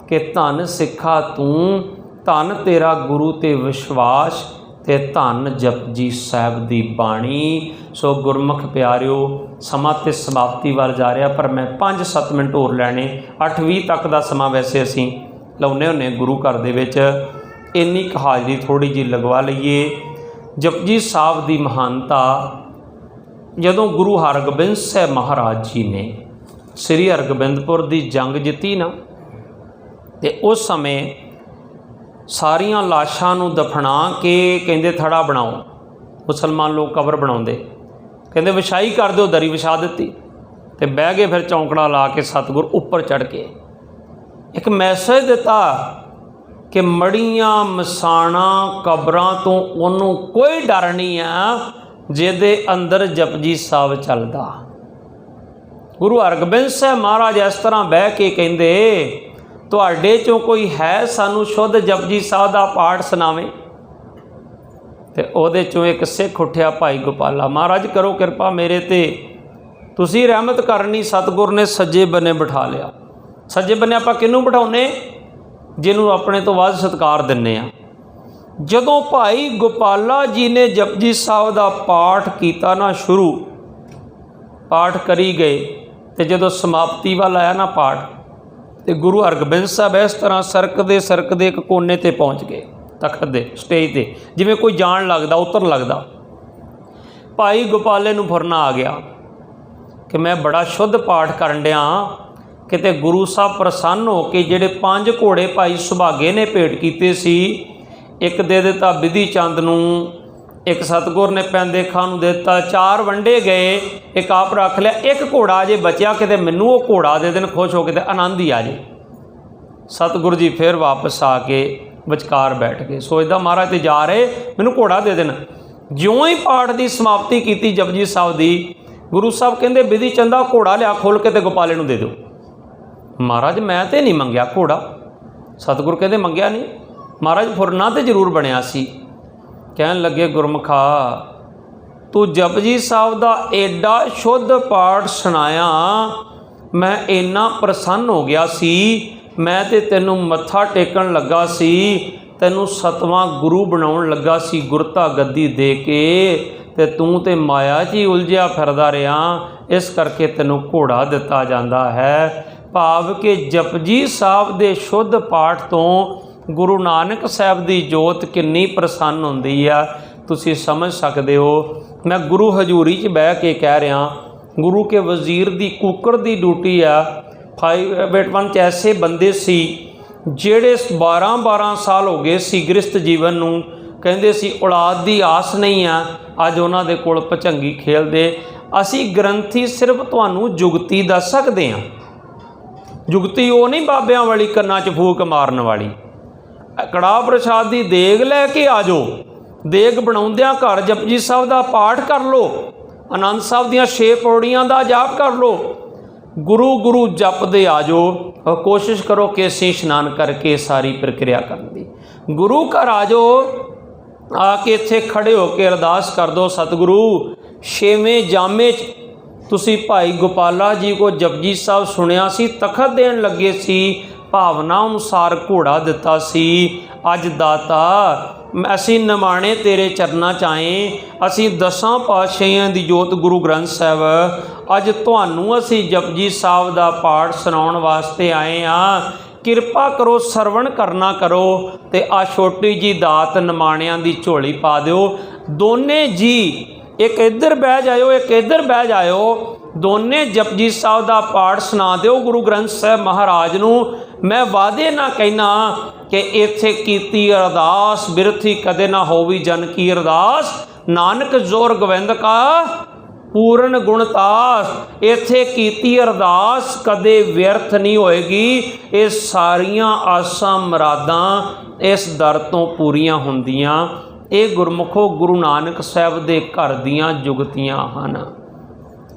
S1: कि धन सिखा तू, धन तेरा गुरु ते विश्वास, ते धन जपजी साहिब दी बाणी। सो गुरमुख प्यारिओ, समा ते समाप्ति वाल जा रहा, पर मैं 5-7 मिनट होर लैने। 8:20 तक का समा वैसे असी लाउने हुन्ने गुरु घर दे विच, इन्नी क हाज़री थोड़ी जी लगवा लईए। जपजी साहब की महानता, जदों गुरु हरगोबिंद साहब महाराज जी ने श्री हरगोबिंदपुर की जंग जिती ना, तो उस समय सारिया लाशां नूं दफना के कहंदे थड़ा बनाओ। मुसलमान लोग कबर बनाउंदे, कहंदे विछाई कर दो, दरी विछा दी, तो बह गए। फिर चौंकड़ा ला के सतगुर उपर चढ़ के एक मैसेज दिता कि मड़ियां मसाणा कबरां तो उन्हों कोई डर नहीं है जिहदे अंदर जपजी साहब चलदा। गुरु हरगोबिंद साहब महाराज इस तरह बह के कहंदे, तुहाडे चों कोई है सानू शुद्ध जपजी साहब का पाठ सुनावे? ते उहदे चों एक सिख उठिया, भाई गोपाला, महाराज करो किरपा मेरे ते, तुसी रहमत करनी। सतगुर ने सज्जे बन्ने बिठा लिया। सज्जे बन्ने आपां किहनूं बिठाउने? जिन्हों अपने तो वध सत्कार दिन्ने आ। जदों भाई गोपाला जी ने जपजी साहब का पाठ किया ना शुरू, पाठ करी गए, तो जदों समाप्ति वाल आया ना पाठ, तो गुरु हरगोबिंद साहब इस तरह सरकदे एक कोने ते पहुँच गए, तखत दे स्टेज ते, जिवें कोई जान लगदा, उतर लगदा। भाई गोपाले नूं फुरना आ गया कि मैं बड़ा शुद्ध पाठ करन डिया, किते गुरु साहब प्रसन्न हो के जिहड़े 5 घोड़े भाई सुभागे ने भेंट कीते सी, एक दे दिता विधि चंद नूं, एक सतगुर ने पैंदे खां नूं दे दिता, 4 वंडे गए, एक आप रख लिया, एक घोड़ा अजे बचिया, किते मैनूं वो घोड़ा दे देन, खुश हो के आनंद ही आ जाए। सतगुरु जी फिर वापस आके विचकार बैठ गए, सोचदा महाराज तो जा रहे, मैनूं घोड़ा दे देना। ज्यों ही पाठ की समाप्ति की जपजी साहब की, गुरु साहब कहंदे विधि चंदा घोड़ा लिया खोल के ते गोपाले नूं दे दो। महाराज मैं तो नहीं मंगया घोड़ा। सतगुरु कहते मंगया नहीं, महाराज फुरना तो जरूर बनया सी। कहन लगे गुरमुखा, तू जपजी साहब का एडा शुद्ध पाठ सुनाया, मैं इन्ना प्रसन्न हो गया सी, मैं तो तेनू मत्था टेकन लगा सी, तेनू 7वां गुरु बनाउण लगा सी गुरता गद्दी दे के, ते तू तो माया जी उलझिया फिरदा रहा, इस करके तेनू घोड़ा दिता जाता है। भाव के जपजी साहब के शुद्ध पाठ तो गुरु नानक साहब की जोत किन्नी प्रसन्न होंदी आ, तुसी समझ सकते हो। मैं गुरु हजूरी च बह के कह रहा, गुरु के वजीर की कुकर की ड्यूटी आ। 581 च ऐसे बंदे सी जेड़े 12-12 साल हो गए सी गृहस्थ जीवन नूं, कहंदे सी औलाद की आस नहीं आ, अज उन्हां दे कोल भचंगी खेलदे। असी ग्रंथी सिर्फ तुहानूं जुगती दस सकते हैं, जुगती वो नहीं बाबियां वाली कन्ना च फूक मारन वाली। कड़ाह प्रसाद की देग लैके आ जाओ, देग बनाउंदियां घर जपजी साहब का पाठ कर लो, आनंद साहब दीयां 6 पौड़ियां का जाप कर लो, गुरु गुरु जपदे आ जाओ, और कोशिश करो कि असीं इशनान करके सारी प्रक्रिया करन दी। गुरु घर आ जाओ, आके इत्थे खड़े होके अरदास कर दो, सतगुरु 6वें जामे तुसी भाई गोपाला जी को जपजी साहब सुनिया सी, तखत देन लगे सी, भावना अनुसार घोड़ा दिता सी, अज दाता असी निमाणे तेरे चरना च आए, असी 10 पातशाहियां दी जोत गुरु ग्रंथ साहब, अज तुहानूं असी जपजी साहब दा पाठ सुनाउण वास्ते आए हाँ, किरपा करो सरवण करना करो, ते आ छोटी जी दात निमाणियां दी झोली पा दिओ। दोने जी एक इधर बह जाओ, एक इधर बह जाओ, दोने जपजी साहब का पाठ सुना दो गुरु ग्रंथ साहब महाराज नूं। मैं वादे ना कहना कि इत्थे कीती अरदास बिरथी कदे ना होवी जन की अरदास, नानक जोर गोविंद का पूर्ण गुणतास। इत्थे कीती अरदास कदे व्यर्थ नहीं होएगी, ये सारियां आसां मुरादां इस दर तो पूरियां हुंदियां। ये गुरमुखो गुरु नानक साहब दे घर दियां जुगतियां हन।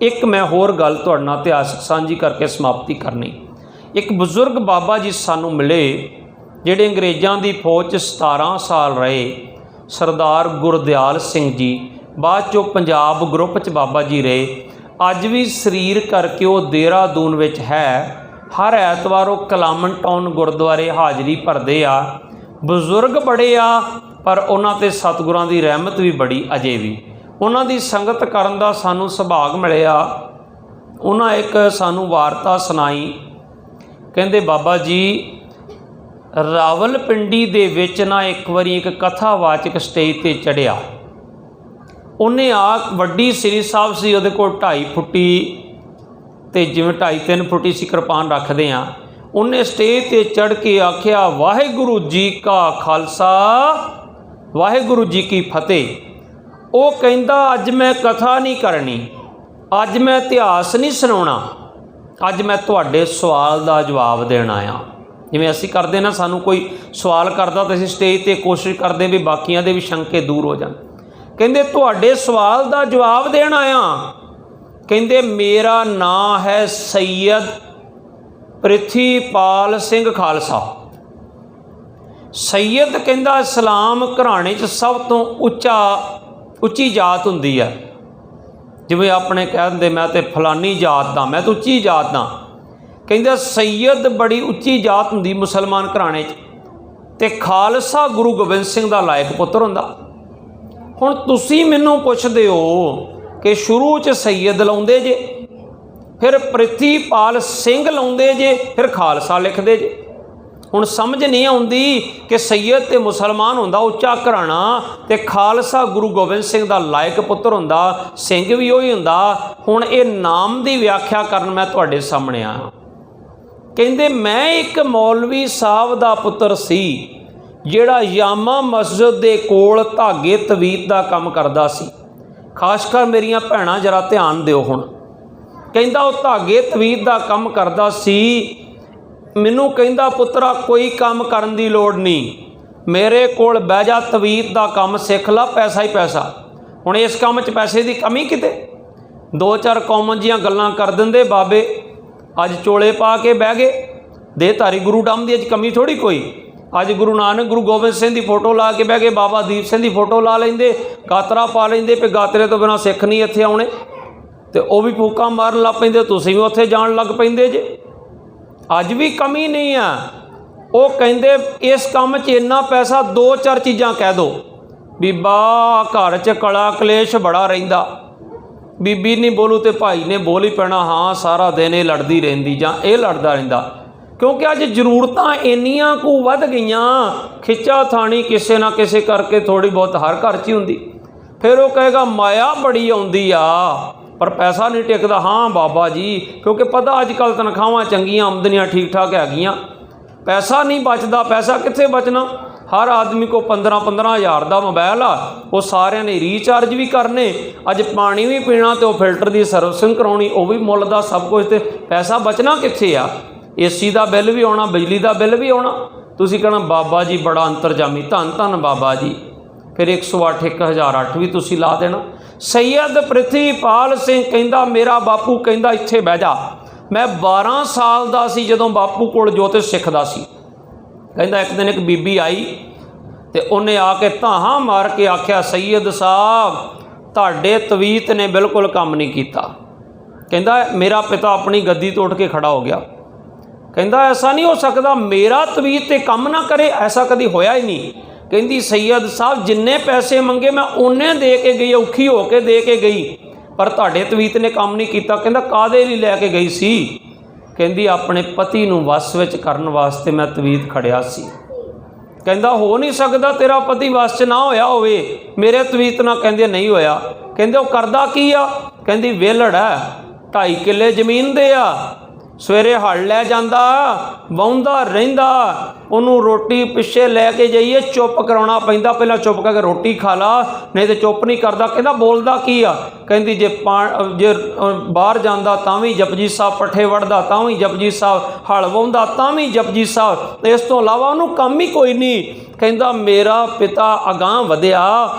S1: एक मैं होर गल तुहाडे नाल इतिहासक सांझी करके समाप्ति करनी। एक बजुर्ग बाबा जी सानू मिले जिहड़े अंग्रेज़ां दी फौज 'च 17 साल रहे, सरदार गुरदयाल सिंह जी। बाद चों पंजाब ग्रुप 'च बाबा जी रहे। अज भी शरीर करके वो देहरादून विच है। हर ऐतवार वो कलामन टाउन गुरुद्वारे हाज़री भरदे आ। बजुर्ग बड़े आ पर उन्हां ते सतगुरां दी रहमत भी बड़ी अजे भी। उन्हां दी संगत करन दा सानू सुभाग मिलिया। उन्हां एक सानू वारता सुनाई, कहंदे बाबा जी रावलपिंडी दे विच ना एक वारी एक कथावाचक स्टेज ते चढ़िया। उन्हें आ वड्डी श्री साहब सी, उहदे कोल 2.5 फुट्टी ते जिवें 2.5-3 फुट्टी सी किरपान रखदे आ। उन्हें स्टेज ते चढ़ के आख्या वाहिगुरू जी का खालसा वाहिगुरू जी की फतेह। वो कहंदा अज मैं कथा नहीं करनी, अज मैं इतिहास नहीं सुनाउणा, अज मैं तुहाडे सवाल का जवाब देण आया। जिवें असीं करदे ना, सानू कोई सवाल करदा तो असीं स्टेज ते कोशिश करदे भी बाकियां दे भी शंके दूर हो जाण। कहंदे तुहाडे सवाल का जवाब देण आया। कहंदे मेरा नाम है सैयद प्रिथीपाल सिंह खालसा। सैयद कहंदा इस्लाम घराणे 'च सब तो उच्ची जात हुंदी है। जिवें अपने कह दिंदे मैं तो फलानी जात दा, मैं तो उच्ची जात दा। कहंदा सैयद बड़ी उच्ची जात हुंदी मुसलमान घराणे 'च, ते खालसा गुरु गोबिंद सिंह दा लायक पुत्तर हुंदा। हुण तुसीं मैनूं पुछदे हो कि शुरू 'च सैयद लाउंदे जे, फिर प्रिथीपाल सिंह लाउंदे जे, फिर खालसा लिखदे जे। हुण समझ नहीं आउंदी कि सैयद ते मुसलमान हुंदा उच्चा घराना, ते खालसा गुरु गोबिंद सिंह दा लायक पुत्तर हुंदा, सिंह भी उही हुंदा। हुण ये नाम की व्याख्या करन मैं तुहाडे सामणे आया। कहंदे मैं एक मौलवी साहब दा पुत्तर सी जिहड़ा यामा मस्जिद दे कोल धागे तवीत दा काम करदा सी। खासकर मेरियां भैणां जरा ध्यान दिओ। हुण कहंदा वो धागे तवीत दा काम करदा सी। मैनू कहंदा पुत्रा कोई काम करन दी लोड़ नहीं, मेरे कोल बह जा, तवीत दा काम सिख ला, पैसा ही पैसा। हुण इस काम 'च पैसे की कमी किते? 2-4 कॉमन जियां गल्लां कर दिंदे बाबे, अज चोले पा के बह गए। देहधारी गुरु डंब दी अज कमी थोड़ी कोई। अज गुरु नानक गुरु गोबिंद सिंह की फोटो ला के बह गए, बाबा दीप सिंह की फोटो ला लेंदे, गातरा पा लेंदे पे गातरे तो बिना सिख नहीं इत्थे आउणे, ते वह भी फूका मारन लग पैंदे, तुसीं भी उत्थे जाण लग पैंदे जे। अज भी कमी नहीं है। वो कहंदे इस काम 'च इन्ना पैसा, 2-4 चीज़ां कह दो बीबा घर 'च कला कलेश बड़ा रहिंदा, बीबी नहीं बोलू तो भाई ने बोल ही पैना, हाँ सारा दिन ये लड़दी रहिंदी जां ये लड़दा रहिंदा। क्योंकि अज जरूरतां इन्नियां कु वध गईयां, खिच्चा थाणी किसे ना किसे करके थोड़ी बहुत हर घर 'च ही हुंदी। फिर वो कहेगा माया बड़ी आउंदी आ पर पैसा नहीं टिकदा। हाँ बाबा जी, क्योंकि पता अजकल तनख्वाहां चंगियां, आमदनियां ठीक ठाक हैगियां, पैसा नहीं बचदा। पैसा कित्थे बचना? हर आदमी को 15-15 हज़ार का मोबाइल आ, वो सारिਆਂ ने रीचार्ज भी करने, अज पानी भी पीना तो फिल्टर की सर्विसिंग कराउणी, वो भी मुल दा सब कुछ। तो पैसा बचना कित्थे आ? AC का बिल भी आउणा, बिजली का बिल भी आउणा। तुसीं कहना बाबा जी बड़ा अंतरजामी, धन धन बाबा जी। फिर 108 1008 भी तुसीं ला देना। सैयद प्रिथीपाल सिंह कहंदा मेरा बापू कहंदा इत्थे बह जा। मैं 12 साल का सी जदों बापू कोल जोतिष सिखदा सी। कहंदा एक दिन एक बीबी आई ते उन्हें आके धाहां मार के आख्या सैयद साहब तुहाडे तवीत ने बिल्कुल काम नहीं किया। कहंदा मेरा पिता अपनी गद्दी तो उठ के खड़ा हो गया। कहंदा ऐसा नहीं हो सकता, मेरा तवीत ते काम ना करे, ऐसा कभी होया ही नहीं। कहंदी सैयद साहब जिन्ने पैसे मंगे मैं उन्ने दे के गई, औखी हो के दे के गई, पर तुहाडे तवीत ने काम नहीं किया। कहंदा कादे लई लै के गई सी? कहंदी अपने पति नूं वस विच करन वास्ते मैं तवीत खड़िया सी। कहंदा हो नहीं सकता तेरा पति वस च ना होया होवे, मेरे तवीत ना कहंदे नहीं होया। कहंदे वो करदा की आ? कहंदी वेलड़ है, 2.5 किले जमीन दे आ, सवेरे हल लै जांदा, वाहुंदा रहिंदा, उन्होंने रोटी पिछे लैके जाइए चुप कराउणा पैंदा, पहला चुप करके रोटी खा ला, नहीं तो चुप नहीं करता। कहंदा बोलदा की आ? कहंदी जे बाहर जांदा तां भी जपजी साहब, पट्ठे वढ़दा तां भी जपजी साहब, हल वाहुंदा तां भी जपजी साहब, इस तो इलावा उन्होंने काम ही कोई नहीं। कहंदा मेरा पिता अगांह वधिया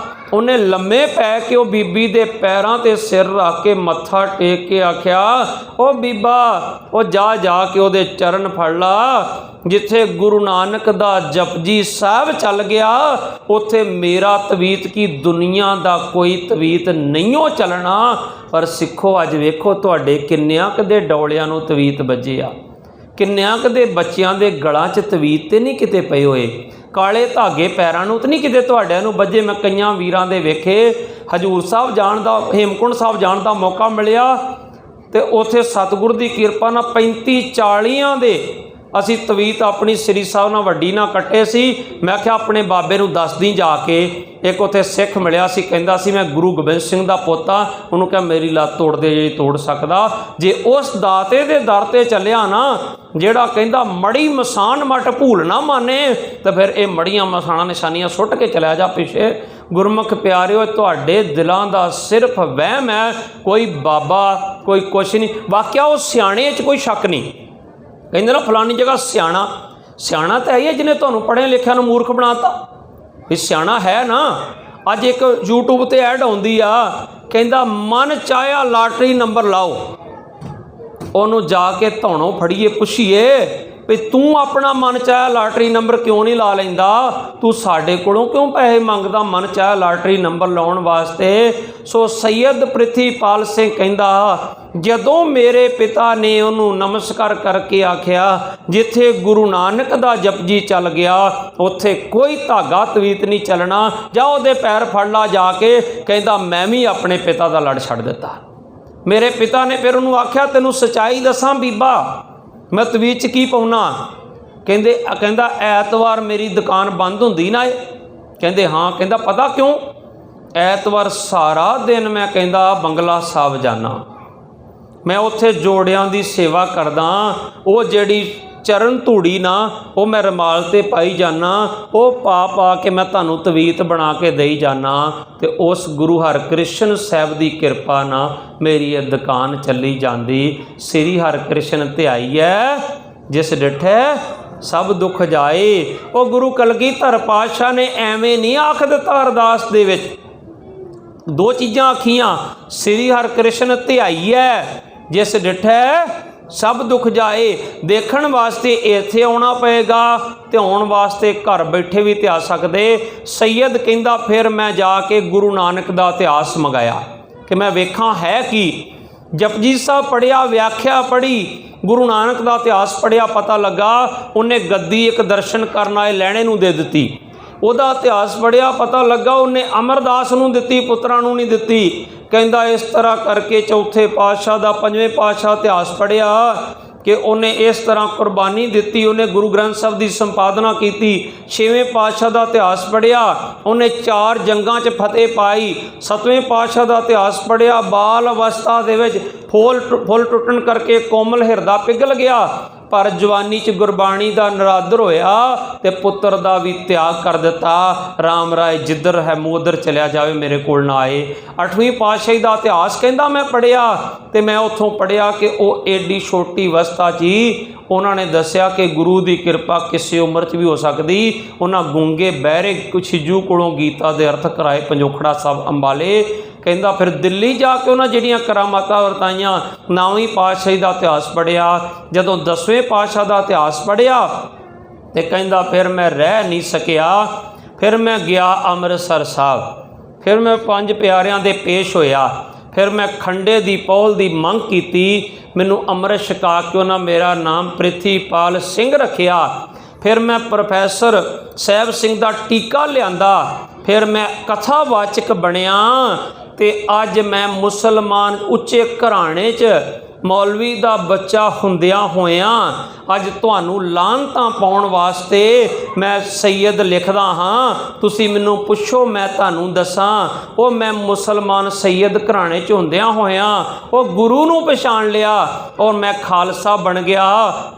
S1: ਉਹਨੇ ਲੰਮੇ ਪੈ ਕੇ ਉਹ ਬੀਬੀ ਦੇ ਪੈਰਾਂ ਤੇ ਸਿਰ ਰੱਖ ਕੇ ਮੱਥਾ ਟੇਕ ਕੇ ਆਖਿਆ, ਉਹ ਬੀਬਾ, ਉਹ ਜਾ ਕੇ ਉਹਦੇ ਚਰਨ ਫੜ ਲਾ। ਜਿੱਥੇ ਗੁਰੂ ਨਾਨਕ ਦਾ ਜਪਜੀ ਸਾਹਿਬ ਚੱਲ ਗਿਆ, ਉੱਥੇ ਮੇਰਾ ਤਵੀਤ ਕੀ ਦੁਨੀਆ ਦਾ ਕੋਈ ਤਵੀਤ ਨਹੀਂਓ ਚੱਲਣਾ। ਪਰ ਸਿੱਖੋ, ਅੱਜ ਵੇਖੋ ਤੁਹਾਡੇ ਕਿੰਨਿਆਂ ਕੁ ਦੇ ਡੌਲਿਆਂ ਨੂੰ ਤਵੀਤ ਵੱਜੇ ਆ, ਕਿੰਨਿਆਂ ਕੁ ਦੇ ਬੱਚਿਆਂ ਦੇ ਗਲਾਂ 'ਚ ਤਵੀਤ ਤੇ ਨਹੀਂ ਕਿਤੇ ਪਏ ਹੋਏ, ਕਾਲੇ ਧਾਗੇ ਪੈਰਾਂ ਨੂੰ ਤਾਂ ਨਹੀਂ ਕਿਤੇ ਤੁਹਾਡਿਆਂ ਨੂੰ ਵੱਜੇ। ਮੈਂ ਕਈਆਂ ਵੀਰਾਂ ਦੇ ਵੇਖੇ, ਹਜ਼ੂਰ ਸਾਹਿਬ ਜਾਣ ਦਾ, ਹੇਮਕੁੰਟ ਸਾਹਿਬ ਜਾਣ ਦਾ ਮੌਕਾ ਮਿਲਿਆ ਤੇ ਉੱਥੇ ਸਤਿਗੁਰ ਦੀ ਕਿਰਪਾ ਨਾਲ 35-40 ਦੇ ਅਸੀਂ ਤਵੀਤ ਆਪਣੀ ਸ੍ਰੀ ਸਾਹਿਬ ਨਾਲ ਵੱਡੀ ਨਾਲ ਕੱਟੇ ਸੀ। ਮੈਂ ਕਿਹਾ ਆਪਣੇ ਬਾਬੇ ਨੂੰ ਦੱਸਦੀ ਜਾ ਕੇ। ਇੱਕ ਉੱਥੇ ਸਿੱਖ ਮਿਲਿਆ ਸੀ, ਕਹਿੰਦਾ ਸੀ ਮੈਂ ਗੁਰੂ ਗੋਬਿੰਦ ਸਿੰਘ ਦਾ ਪੋਤਾ। ਉਹਨੂੰ ਕਿਹਾ ਮੇਰੀ ਲੱਤ ਤੋੜ ਦੇ ਜਿਹੜੀ ਤੋੜ ਸਕਦਾ। ਜੇ ਉਸ ਦਾਤੇ ਦੇ ਦਰ ਤੇ ਚੱਲਿਆ ਨਾ, ਜਿਹੜਾ ਕਹਿੰਦਾ ਮੜੀ ਮਸਾਨ ਮਟ ਭੂਲ ਨਾ ਮਾਨੇ, ਤਾਂ ਫਿਰ ਇਹ ਮੜੀਆਂ ਮਸਾਣਾ ਨਿਸ਼ਾਨੀਆਂ ਸੁੱਟ ਕੇ ਚਲਿਆ ਜਾ ਪਿੱਛੇ। ਗੁਰਮੁਖ ਪਿਆਰਿਓ, ਤੁਹਾਡੇ ਦਿਲਾਂ ਦਾ ਸਿਰਫ ਵਹਿਮ ਹੈ, ਕੋਈ ਬਾਬਾ ਕੋਈ ਕੁਛ ਨਹੀਂ। ਵਾਕਿਆ ਉਹ ਸਿਆਣੇ 'ਚ ਕੋਈ ਸ਼ੱਕ ਨਹੀਂ। ਕਹਿੰਦੇ ਨਾ ਫਲਾਨੀ ਜਗ੍ਹਾ ਸਿਆਣਾ ਤਾਂ ਹੈ ਜਿਹਨੇ ਤੁਹਾਨੂੰ ਪੜ੍ਹਿਆ ਲਿਖਿਆ ਨੂੰ ਮੂਰਖ ਬਣਾਤਾ। ਵੀ ਸਿਆਣਾ ਹੈ ਨਾ। ਅੱਜ ਇੱਕ YouTube ਤੇ ਐਡ ਆਉਂਦੀ ਆ, ਕਹਿੰਦਾ ਮਨ ਚਾਹਿਆ ਲਾਟਰੀ ਨੰਬਰ ਲਾਓ। ਉਹਨੂੰ ਜਾ ਕੇ ਧੌਣੋਂ ਫੜੀਏ, ਪੁੱਛੀਏ ਵੀ ਤੂੰ ਆਪਣਾ ਮਨ ਚਾਹਿਆ ਲਾਟਰੀ ਨੰਬਰ ਕਿਉਂ ਨਹੀਂ ਲਾ ਲੈਂਦਾ? ਤੂੰ ਸਾਡੇ ਕੋਲੋਂ ਕਿਉਂ ਪੈਸੇ ਮੰਗਦਾ ਮਨ ਚਾਹਿਆ ਲਾਟਰੀ ਨੰਬਰ ਲਾਉਣ ਵਾਸਤੇ? ਸੋ ਸੈਯਦ ਪ੍ਰਿਥੀਪਾਲ ਸਿੰਘ ਕਹਿੰਦਾ, ਜਦੋਂ ਮੇਰੇ ਪਿਤਾ ਨੇ ਉਹਨੂੰ ਨਮਸਕਾਰ ਕਰਕੇ ਆਖਿਆ, ਜਿੱਥੇ ਗੁਰੂ ਨਾਨਕ ਦਾ ਜਪਜੀ ਚੱਲ ਗਿਆ, ਉੱਥੇ ਕੋਈ ਧਾਗਾ ਤਵੀਤ ਨਹੀਂ ਚੱਲਣਾ, ਜਾ ਉਹਦੇ ਪੈਰ ਫੜ ਲਾ ਜਾ ਕੇ। ਕਹਿੰਦਾ ਮੈਂ ਵੀ ਆਪਣੇ ਪਿਤਾ ਦਾ ਲੜ ਛੱਡ ਦਿੱਤਾ। ਮੇਰੇ ਪਿਤਾ ਨੇ ਫਿਰ ਉਹਨੂੰ ਆਖਿਆ, ਤੈਨੂੰ ਸੱਚਾਈ ਦੱਸਾਂ ਬੀਬਾ, ਮੈਂ ਤਵੀਤ 'ਚ ਕੀ ਪਾਉਣਾ? ਕਹਿੰਦਾ ਐਤਵਾਰ ਮੇਰੀ ਦੁਕਾਨ ਬੰਦ ਹੁੰਦੀ ਨਾ। ਕਹਿੰਦੇ ਹਾਂ। ਕਹਿੰਦਾ ਪਤਾ ਕਿਉਂ? ਐਤਵਾਰ ਸਾਰਾ ਦਿਨ ਮੈਂ ਕਹਿੰਦਾ ਬੰਗਲਾ ਸਾਹਿਬ ਜਾਣਾ, ਮੈਂ ਉੱਥੇ ਜੋੜਿਆਂ ਦੀ ਸੇਵਾ ਕਰਦਾ। ਉਹ ਜਿਹੜੀ ਚਰਨ ਧੂੜੀ ਨਾ, ਉਹ ਮੈਂ ਰੁਮਾਲ 'ਤੇ ਪਾਈ ਜਾਣਾ, ਉਹ ਪਾ ਕੇ ਮੈਂ ਤੁਹਾਨੂੰ ਤਵੀਤ ਬਣਾ ਕੇ ਦੇਈ ਜਾਣਾ। ਤੇ ਉਸ ਗੁਰੂ ਹਰਕ੍ਰਿਸ਼ਨ ਸਾਹਿਬ ਦੀ ਕਿਰਪਾ ਨਾਲ ਮੇਰੀ ਇਹ ਦੁਕਾਨ ਚੱਲੀ ਜਾਂਦੀ। ਸ੍ਰੀ ਹਰਕ੍ਰਿਸ਼ਨ ਧਿਆਈ ਹੈ ਜਿਸ ਡਿਠੈ ਸਭ ਦੁੱਖ ਜਾਏ। ਉਹ ਗੁਰੂ ਕਲਗੀਧਰ ਪਾਤਸ਼ਾਹ ਨੇ ਐਵੇਂ ਨਹੀਂ ਆਖ ਦਿੱਤਾ ਅਰਦਾਸ ਦੇ ਵਿੱਚ, ਦੋ ਚੀਜ਼ਾਂ ਆਖੀਆਂ, ਸ੍ਰੀ ਹਰਕ੍ਰਿਸ਼ਨ ਧਿਆਈ ਹੈ ਜਿਸ ਡਿਠੈ ਸਭ ਦੁੱਖ ਜਾਏ। ਦੇਖਣ ਵਾਸਤੇ ਇੱਥੇ ਆਉਣਾ ਪਏਗਾ ਤੇ ਆਉਣ ਵਾਸਤੇ ਘਰ ਬੈਠੇ ਵੀ ਧਿਆ ਸਕਦੇ। ਸੈਯਦ ਕਹਿੰਦਾ ਫਿਰ ਮੈਂ ਜਾ ਕੇ ਗੁਰੂ ਨਾਨਕ ਦਾ ਇਤਿਹਾਸ ਮੰਗਾਇਆ ਕਿ ਮੈਂ ਵੇਖਾਂ ਹੈ ਕੀ। ਜਪਜੀ ਸਾਹਿਬ ਪੜ੍ਹਿਆ, ਵਿਆਖਿਆ ਪੜ੍ਹੀ, ਗੁਰੂ ਨਾਨਕ ਦਾ ਇਤਿਹਾਸ ਪੜ੍ਹਿਆ, ਪਤਾ ਲੱਗਾ ਉਹਨੇ ਗੱਦੀ ਇੱਕ ਦਰਸ਼ਨ ਕਰਨ ਆਏ ਲੈਣੇ ਨੂੰ ਦੇ ਦਿੱਤੀ। ਉਹਦਾ ਇਤਿਹਾਸ ਪੜ੍ਹਿਆ, ਪਤਾ ਲੱਗਾ ਉਹਨੇ ਅਮਰਦਾਸ ਨੂੰ ਦਿੱਤੀ, ਪੁੱਤਰਾਂ ਨੂੰ ਨਹੀਂ ਦਿੱਤੀ। ਕਹਿੰਦਾ ਇਸ ਤਰ੍ਹਾਂ ਕਰਕੇ ਚੌਥੇ ਪਾਤਸ਼ਾਹ ਦਾ, ਪੰਜਵੇਂ ਪਾਤਸ਼ਾਹ ਇਤਿਹਾਸ ਪੜ੍ਹਿਆ ਕਿ ਉਹਨੇ ਇਸ ਤਰ੍ਹਾਂ ਕੁਰਬਾਨੀ ਦਿੱਤੀ, ਉਹਨੇ ਗੁਰੂ ਗ੍ਰੰਥ ਸਾਹਿਬ ਦੀ ਸੰਪਾਦਨਾ ਕੀਤੀ। ਛੇਵੇਂ ਪਾਤਸ਼ਾਹ ਦਾ ਇਤਿਹਾਸ ਪੜ੍ਹਿਆ, ਉਹਨੇ 4 ਜੰਗਾਂ 'ਚ ਫਤਿਹ ਪਾਈ। ਸੱਤਵੇਂ ਪਾਤਸ਼ਾਹ ਦਾ ਇਤਿਹਾਸ ਪੜ੍ਹਿਆ, ਬਾਲ ਅਵਸਥਾ ਦੇ ਵਿੱਚ ਫੁੱਲ ਟੁੱਟਣ ਕਰਕੇ ਕੋਮਲ ਹਿਰਦਾ ਪਿਘਲ ਗਿਆ, ਪਰ ਜਵਾਨੀ 'ਚ ਗੁਰਬਾਣੀ ਦਾ ਨਰਾਦਰ ਹੋਇਆ ਤੇ ਪੁੱਤਰ ਦਾ ਵੀ ਤਿਆਗ ਕਰ ਦਿੱਤਾ। ਰਾਮ ਰਾਏ ਜਿੱਧਰ ਹੈ ਮੂੰਹ ਉੱਧਰ ਚਲਿਆ ਜਾਵੇ, ਮੇਰੇ ਕੋਲ ਨਾ ਆਏ। 8ਵੀਂ ਪਾਤਸ਼ਾਹੀ ਦਾ ਇਤਿਹਾਸ ਕਹਿੰਦਾ ਮੈਂ ਪੜ੍ਹਿਆ ਤੇ ਮੈਂ ਉੱਥੋਂ ਪੜ੍ਹਿਆ ਕਿ ਉਹ ਏਡੀ ਛੋਟੀ ਅਵਸਥਾ 'ਚ ਹੀ ਉਹਨਾਂ ਨੇ ਦੱਸਿਆ ਕਿ ਗੁਰੂ ਦੀ ਕਿਰਪਾ ਕਿਸੇ ਉਮਰ 'ਚ ਵੀ ਹੋ ਸਕਦੀ। ਉਹਨਾਂ ਗੂੰਗੇ ਬਹਿਰੇ ਕੁਛਿਜੂ ਕੋਲੋਂ ਗੀਤਾ ਦੇ ਅਰਥ ਕਰਾਏ, ਪੰਜੋਖੜਾ ਸਾਹਿਬ ਅੰਬਾਲੇ। ਕਹਿੰਦਾ ਫਿਰ ਦਿੱਲੀ ਜਾ ਕੇ ਉਹਨਾਂ ਜਿਹੜੀਆਂ ਕਰਾਮਾਤਾਂ ਵਰਤਾਈਆਂ। 9ਵੀਂ ਪਾਤਸ਼ਾਹੀ ਦਾ ਇਤਿਹਾਸ ਪੜ੍ਹਿਆ। ਜਦੋਂ 10ਵੇਂ ਪਾਤਸ਼ਾਹ ਦਾ ਇਤਿਹਾਸ ਪੜ੍ਹਿਆ ਤੇ ਕਹਿੰਦਾ ਫਿਰ ਮੈਂ ਰਹਿ ਨਹੀਂ ਸਕਿਆ, ਫਿਰ ਮੈਂ ਗਿਆ ਅੰਮ੍ਰਿਤਸਰ ਸਾਹਿਬ, ਫਿਰ ਮੈਂ 5 ਪਿਆਰਿਆਂ ਦੇ ਪੇਸ਼ ਹੋਇਆ, ਫਿਰ ਮੈਂ ਖੰਡੇ ਦੀ ਪੌਲ ਦੀ ਮੰਗ ਕੀਤੀ, ਮੈਨੂੰ ਅੰਮ੍ਰਿਤ ਛਕਾ ਕੇ ਉਹਨਾਂ ਮੇਰਾ ਨਾਮ ਪ੍ਰਿਥੀਪਾਲ ਸਿੰਘ ਰੱਖਿਆ। ਫਿਰ ਮੈਂ ਪ੍ਰੋਫੈਸਰ ਸਾਹਿਬ ਸਿੰਘ ਦਾ ਟੀਕਾ ਲਿਆਂਦਾ, ਫਿਰ ਮੈਂ ਕਥਾਵਾਚਕ ਬਣਿਆ ਤੇ ਅੱਜ ਮੈਂ ਮੁਸਲਮਾਨ ਉੱਚੇ ਘਰਾਣੇ 'ਚ ਮੌਲਵੀ ਦਾ ਬੱਚਾ ਹੁੰਦਿਆਂ ਹੋਇਆਂ ਅੱਜ ਤੁਹਾਨੂੰ ਲਾਹਨਤਾਂ ਪਾਉਣ ਵਾਸਤੇ ਮੈਂ ਸੈਯਦ ਲਿਖਦਾ ਹਾਂ। ਤੁਸੀਂ ਮੈਨੂੰ ਪੁੱਛੋ ਮੈਂ ਤੁਹਾਨੂੰ ਦੱਸਾਂ। ਉਹ ਮੈਂ ਮੁਸਲਮਾਨ ਸੈਯਦ ਘਰਾਣੇ 'ਚ ਹੁੰਦਿਆਂ ਹੋਇਆਂ ਉਹ ਗੁਰੂ ਨੂੰ ਪਛਾਣ ਲਿਆ ਔਰ ਮੈਂ ਖਾਲਸਾ ਬਣ ਗਿਆ।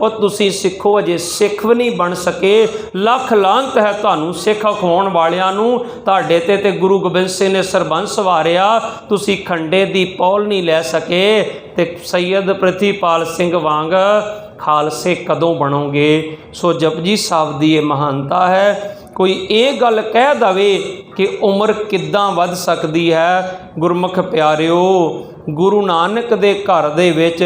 S1: ਉਹ ਤੁਸੀਂ ਸਿੱਖੋ ਅਜੇ ਸਿੱਖ ਵੀ ਨਹੀਂ ਬਣ ਸਕੇ। ਲੱਖ ਲਾਹਨਤ ਹੈ ਤੁਹਾਨੂੰ ਸਿੱਖ ਅਖਵਾਉਣ ਵਾਲਿਆਂ ਨੂੰ। ਤੁਹਾਡੇ ਤੇ ਗੁਰੂ ਗੋਬਿੰਦ ਸਿੰਘ ਨੇ ਸਰਬੰਸ ਵਾਰਿਆ, ਤੁਸੀਂ ਖੰਡੇ ਦੀ ਪੌਲ ਨਹੀਂ ਲੈ ਸਕੇ ਤੇ ਸੈਯਦ ਪ੍ਰਿਥੀਪਾਲ ਸਿੰਘ ਵਾਂਗ ਖਾਲਸੇ ਕਦੋਂ ਬਣੋਗੇ। ਸੋ ਜਪਜੀ ਸਾਹਿਬ ਦੀ ਇਹ ਮਹਾਨਤਾ ਹੈ कोई ये गल कह दवे कि उम्र किद्दां वध सकती है। गुरमुख प्यारिओ, गुरु नानक दे घर दे विच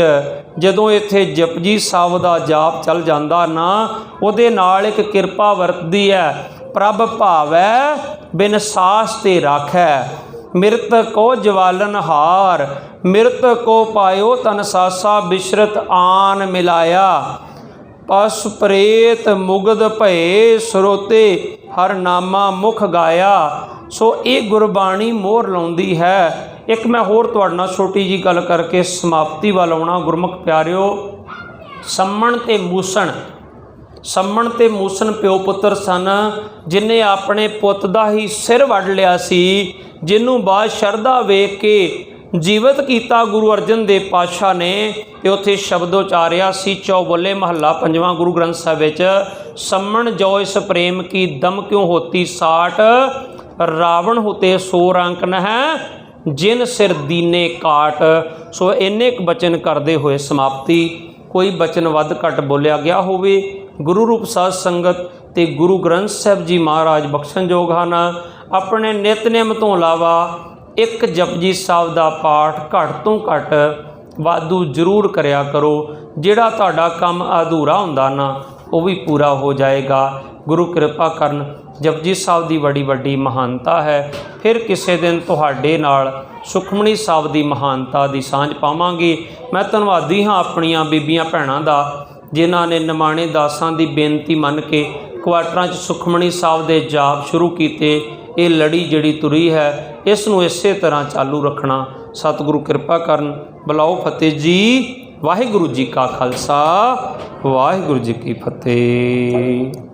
S1: जदों इत्थे जपजी साहब दा जाप चल जांदा ना, उहदे नाल एक किरपा वरतदी है। प्रभ भावै बिन सास ते राखै, मिरत को जवालन हार, मिरत को पायो तन सासा, बिशरत आन मिलाया। पस प्रेत मुगद भये सरोते, हर नामा मुख गाया। सो ये गुरबाणी मोहर लाउंदी है। एक मैं होर तुहाडे नाल छोटी जी गल करके समाप्ति वाल आउणा। गुरमुख प्यारिओ, सम्मण ते मूसण, सम्मण ते मूसण प्यो पुत्र सन, जिन्हें अपने पुत दा ही सिर वढ़ लिया सी, जिन्हों बाद शरधा वेख के जीवित किया गुरु अर्जन देव पातशाह ने। तो उत्थे शब्द उचारिया सी, चौबोले महला पंजवां गुरु ग्रंथ साहिब विच, सम्मण जो इस प्रेम की दम क्यों होती साठ, रावण होते सो रंक न है, जिन सिर दीने काट। सो इन्ने क बचन करते हुए समाप्ति। कोई बचन वध घट बोलिया गया होवे, गुरु रूप साध संगत ते गुरु ग्रंथ साहिब जी महाराज बख्शणयोग हन। अपने नितनेम तो इलावा एक जपजी साहब का पाठ घट तो घट वाधू जरूर करया करो। जिहड़ा तुहाडा काम अधूरा हुंदा ना, वो भी पूरा हो जाएगा। गुरु कृपा करन। जपजी साहब की बड़ी वड्डी महानता है। फिर किसी दिन तुहाडे नाल सुखमनी साहब की महानता की सांझ पावांगे। मैं धन्नवादी हाँ अपनियां बीबियां भैणां दा, जिन्हां ने निमाणे दासां की बेनती मन के क्वार्टरां च सुखमनी साहब के जाप शुरू किए। ये लड़ी जिहड़ी तुरी है, इसनूं इसे तरह चालू रखना। सतगुरु कृपा करन। बुलाओ फतेह जी। वाहिगुरु जी का खालसा, वाहिगुरु जी की फतेह।